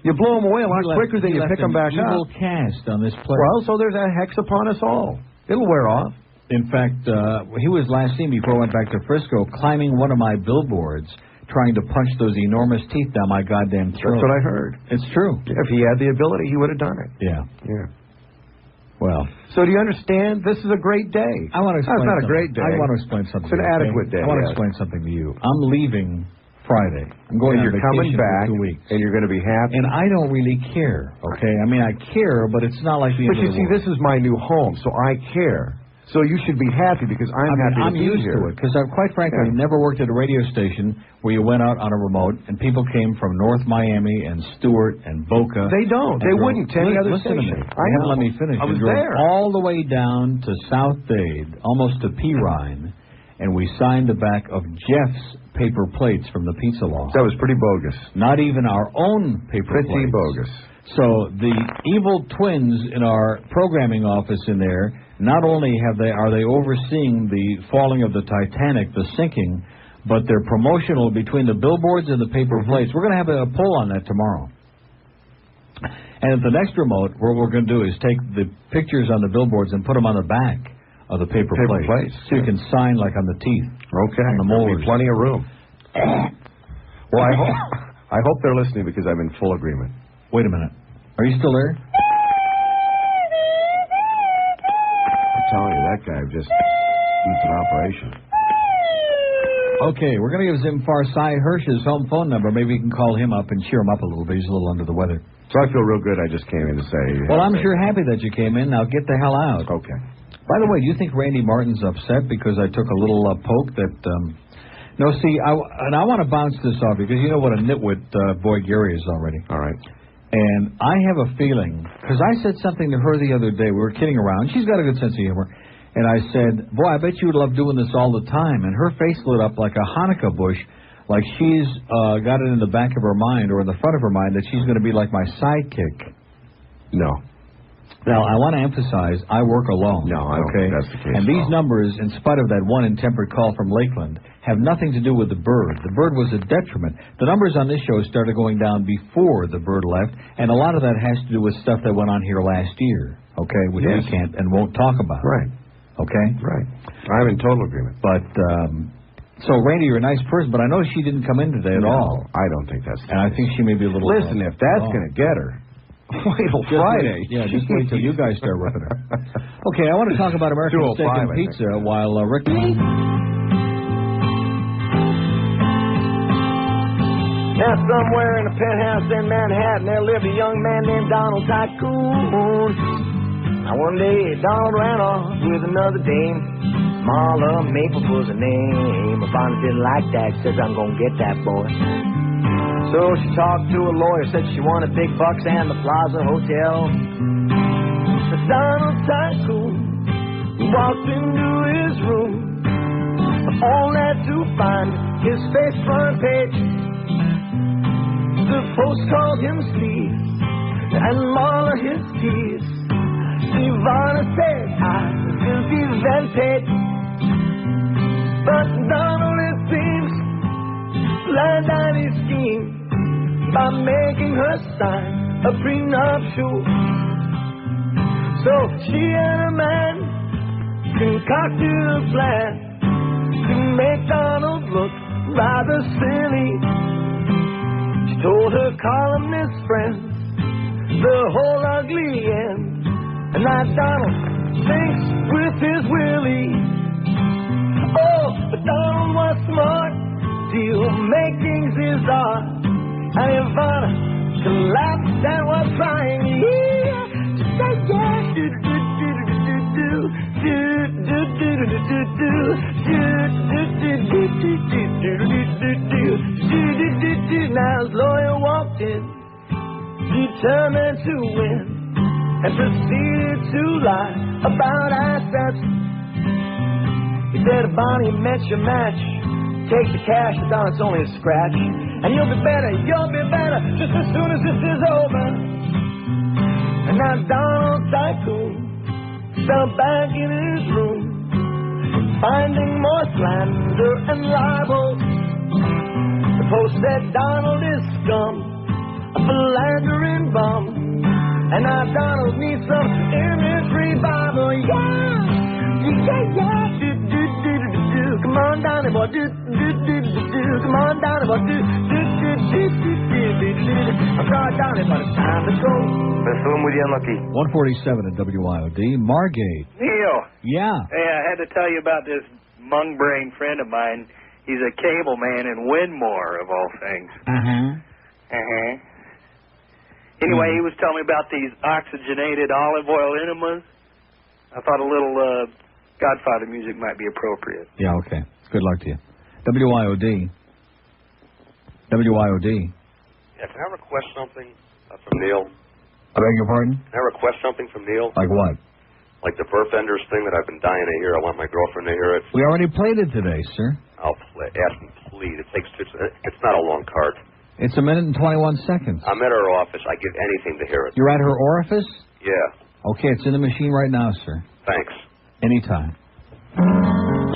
You blow them away a lot quicker than you pick them back up. Evil cast on this place. Well, so there's a hex upon us all. It'll wear off. In fact, he was last seen before I went back to Frisco climbing one of my billboards trying to punch those enormous teeth down my goddamn throat. That's what I heard. It's true. If he had the ability, he would have done it. Yeah. Yeah. Well. So do you understand? This is a great day. I want to explain It's not a great day. I want to explain something. It's an adequate day. I want to explain something to you. I'm leaving Friday. I'm going on vacation coming back, for 2 weeks. and you're going to be happy. And I don't really care, okay? I mean, I care, but it's not like the end of the world. But you see, this is my new home, so I care. So you should be happy because I'm happy to be here. I'm used to it because I've quite frankly never worked at a radio station where you went out on a remote and people came from North Miami and Stewart and Boca. They don't. They wouldn't. Any other station. Listen to me. I know. Let me finish. I was there. All the way down to South Dade, almost to Pirine, and we signed the back of Jeff's paper plates from the pizza law. That was pretty bogus. Not even our own paper plates. Pretty bogus. So the evil twins in our programming office in there, not only are they overseeing the falling of the Titanic, the sinking, but they're promotional between the billboards and the paper plates. We're going to have a poll on that tomorrow. And at the next remote, what we're going to do is take the pictures on the billboards and put them on the back of the paper plates. So you can sign like on the teeth. Okay. On the molars. Plenty of room. Well, I hope they're listening because I'm in full agreement. Wait a minute. Are you still there? I'm telling you, that guy just needs an operation. Okay, we're going to give Zimfar Sai Hirsch's home phone number. Maybe we can call him up and cheer him up a little bit. He's a little under the weather. So I feel real good. I just came in to say... Well, I'm sure happy that you came in. Now get the hell out. Okay. By the way, do you think Randy Martin's upset because I took a little poke that... No, see, I want to bounce this off because you know what a nitwit boy Gary is already. All right. And I have a feeling, because I said something to her the other day. We were kidding around. She's got a good sense of humor. And I said, boy, I bet you would love doing this all the time. And her face lit up like a Hanukkah bush, like she's got it in the back of her mind or in the front of her mind that she's going to be like my sidekick. No. Now, I want to emphasize, I work alone. No, I don't think that's the case. And these numbers, in spite of that one intemperate call from Lakeland, have nothing to do with the bird. The bird was a detriment. The numbers on this show started going down before the bird left, and a lot of that has to do with stuff that went on here last year, okay, which we can't and won't talk about. Right. Okay? Right. I'm in total agreement. But, so, Randy, you're a nice person, but I know she didn't come in today at all. I don't think that's the And I think she may be a little... Listen, if that's going to get her... Wait till Friday. Just wait till you guys start ripping her. Okay, I want to talk about American Steak and Pizza while Rick... Now somewhere in a penthouse in Manhattan there lived a young man named Donald Tycoon. Now one day Donald ran off with another dame. Marla Maples was her name. But Bonnie didn't like that, says I'm gonna get that boy. So she talked to a lawyer, said she wanted big bucks and the Plaza Hotel. So Donald Tycoon walked into his room, only to find his face front page. The post called him Steve, and Marla his keys. Ivana said, I will be vintage. But Donald, it seems, planned out his scheme by making her sign a prenuptial. So she and her man concocted a plan to make Donald look rather silly. She told her columnist friends the whole ugly end, and that Donald thinks with his willy. Oh, but Donald was smart, deal making's his art, and Ivana collapsed and was crying. Now his lawyer walked in, determined to win, and proceeded to lie about assets. He said, Bonnie, met your match. Take the cash, but Don, it's only a scratch. And you'll be better just as soon as this is over. And now Donald Tycoon fell back in his room, finding more slander and libel. The post said Donald is scum, a philandering bum. And now Donald needs some image revival. Come on, Donnie boy, come on, Donnie boy, I'm sorry, Donnie, but it's time to go. That's the one with the unlucky. 147 at WIOD. Margate. Neil. Yeah. Hey, I had to tell you about this mung brain friend of mine. He's a cable man in Winmore, of all things. Anyway, he was telling me about these oxygenated olive oil enemas. I thought a little Godfather music might be appropriate. Yeah, okay. Good luck to you. WIOD. WIOD. Yeah, can I request something from Neil? I beg your pardon? Can I request something from Neil? Like what? Like the Verfenders thing that I've been dying to hear. I want my girlfriend to hear it. We already played it today, sir. I'll ask him, bleed. It's not a long card. It's 1 minute and 21 seconds. I'm at her office. I give anything to hear it. You're at her orifice? Yeah. Okay, it's in the machine right now, sir. Thanks. Anytime.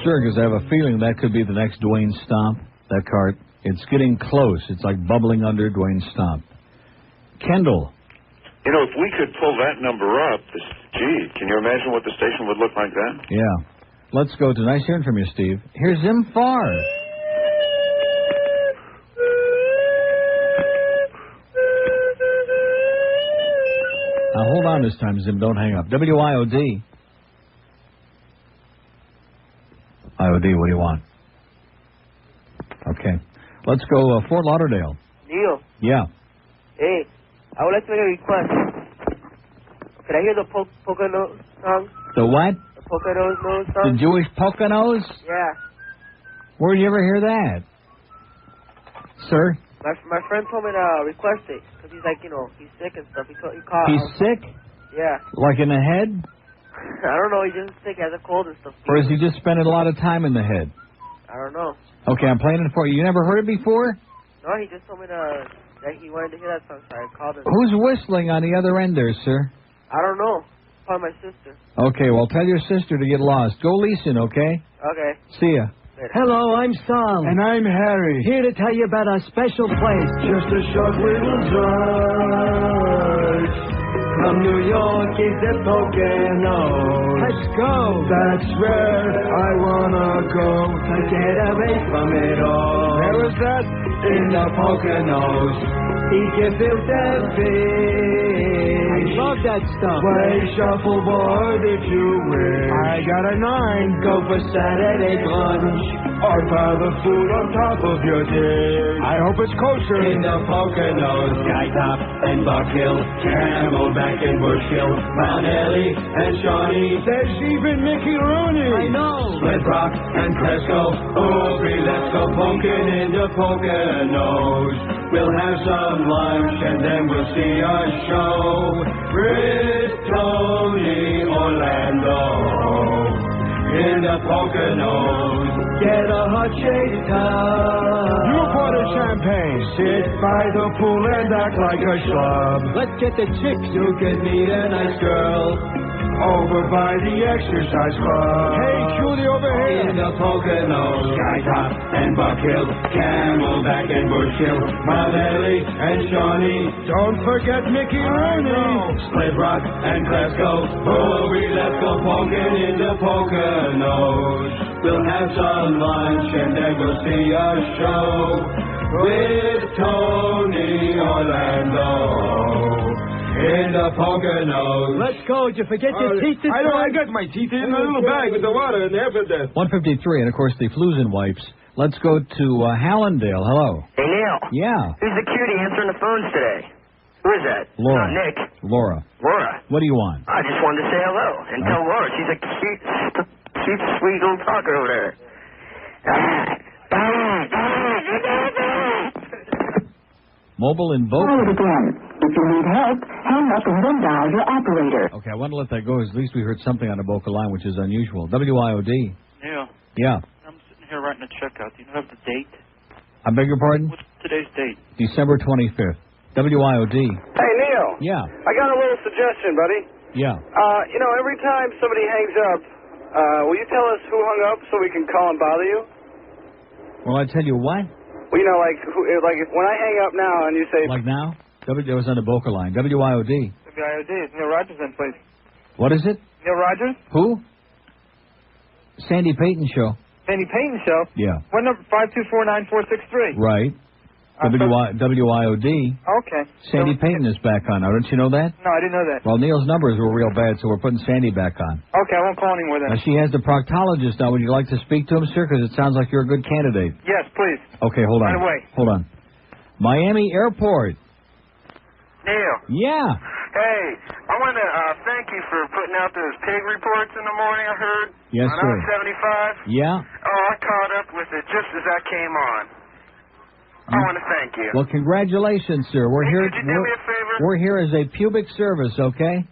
Sure, because I have a feeling that could be the next Dwayne Stomp, that card. It's getting close. It's like bubbling under Dwayne Stomp. Kendall. You know, if we could pull that number up, can you imagine what the station would look like then? Yeah. Let's go to nice hearing from you, Steve. Here's Zim Farr. Now, hold on this time, Zim. Don't hang up. WIOD. IOD, what do you want? Okay. Let's go Fort Lauderdale. Neil. Yeah. Hey, I would like to make a request. Could I hear the Pocono song? The what? The Pocono song? The Jewish Poconos? Yeah. Where'd you ever hear that? Sir? My friend told me to request it because he's like, he's sick and stuff. He called. He's sick? Yeah. Like in the head? I don't know. He's just sick, has a cold and stuff. Or is he just spending a lot of time in the head? I don't know. Okay, I'm playing it for you. You never heard it before? No, he just told me that he wanted to hear that song, so I called him. Who's whistling on the other end there, sir? I don't know. Probably my sister. Okay, well, tell your sister to get lost. Go leasing, okay? Okay. See ya. Hello, I'm Sal. And I'm Harry. Here to tell you about a special place. Just a short little drive from New York is the Poconos. Let's go. That's where I wanna go to get away from it all. Where is that? In the Poconos, eat your filter fish. I love that stuff. Play shuffleboard if you wish. I got a 9. Go for Saturday lunch or pile the food on top of your dish. I hope it's kosher. In the Poconos, Sky Top and Buck Hill, Camelback and Bush Hill, Mount Ellie and Shawnee. There's even Mickey Rooney. I know. Split Rock and Cresco, Aubrey, let's go poking in the Poconos. We'll have some lunch and then we'll see a show with Tony Orlando in the Poconos. Get a hot shake tub. Newport and champagne. Sit by the pool and act like a schlub. Let's get the chicks. You can meet a nice girl over by the exercise club. Hey, Julie, over here. In the Poconos, Sky Top and Buck Hill, Camelback and Bush Hill, Mount Ellie and Shawnee. Don't forget Mickey Rooney. Split Rock and Cresco, Hurry, let's go poking in the Poconos. We'll have some lunch and then we'll see a show with Tony Orlando in the Poconos. Let's go. Did you forget your teeth? I got my teeth in a little bag with the water and everything. 153, and of course the Flusen wipes. Let's go to Hallandale. Hello. Hey, Neil. Yeah. Who's the cutie answering the phones today? Who is that? Laura. Not Nick. Laura. Laura. What do you want? I just wanted to say hello and tell Laura she's a cute, sweet little talker over there. Mobile invoke. Try it again. If you need help, hang up and then dial your operator. Okay, I want to let that go. At least we heard something on the vocal line, which is unusual. WIOD. Neil. Yeah. I'm sitting here writing a check out. Do you have the date? I beg your pardon? What's today's date? December 25th. WIOD. Hey, Neil. Yeah. I got a little suggestion, buddy. Yeah. Every time somebody hangs up, will you tell us who hung up so we can call and bother you? Well, I tell you what. Well, when I hang up now and you say... Like now? It was on the vocal line. WIOD. WIOD. Is Neil Rogers in, please? What is it? Neil Rogers? Who? Sandy Payton Show. Sandy Payton Show? Yeah. What number? 5249463. Right. WIOD. Okay. Sandy Payton is back on now. Don't you know that? No, I didn't know that. Well, Neil's numbers were real bad, so we're putting Sandy back on. Okay, I won't call anymore then. Now, she has the proctologist now. Would you like to speak to him, sir? Because it sounds like you're a good candidate. Yes, please. Okay, hold on. Right away. Hold on. Miami Airport. Neil. Yeah. Hey, I want to thank you for putting out those pig reports in the morning, I heard. Yes, on sir. 75. Yeah. Oh, I caught up with it just as that came on. I want to thank you. Well, congratulations, sir. We're here. Could you do me a favor? We're here as a pubic service, okay?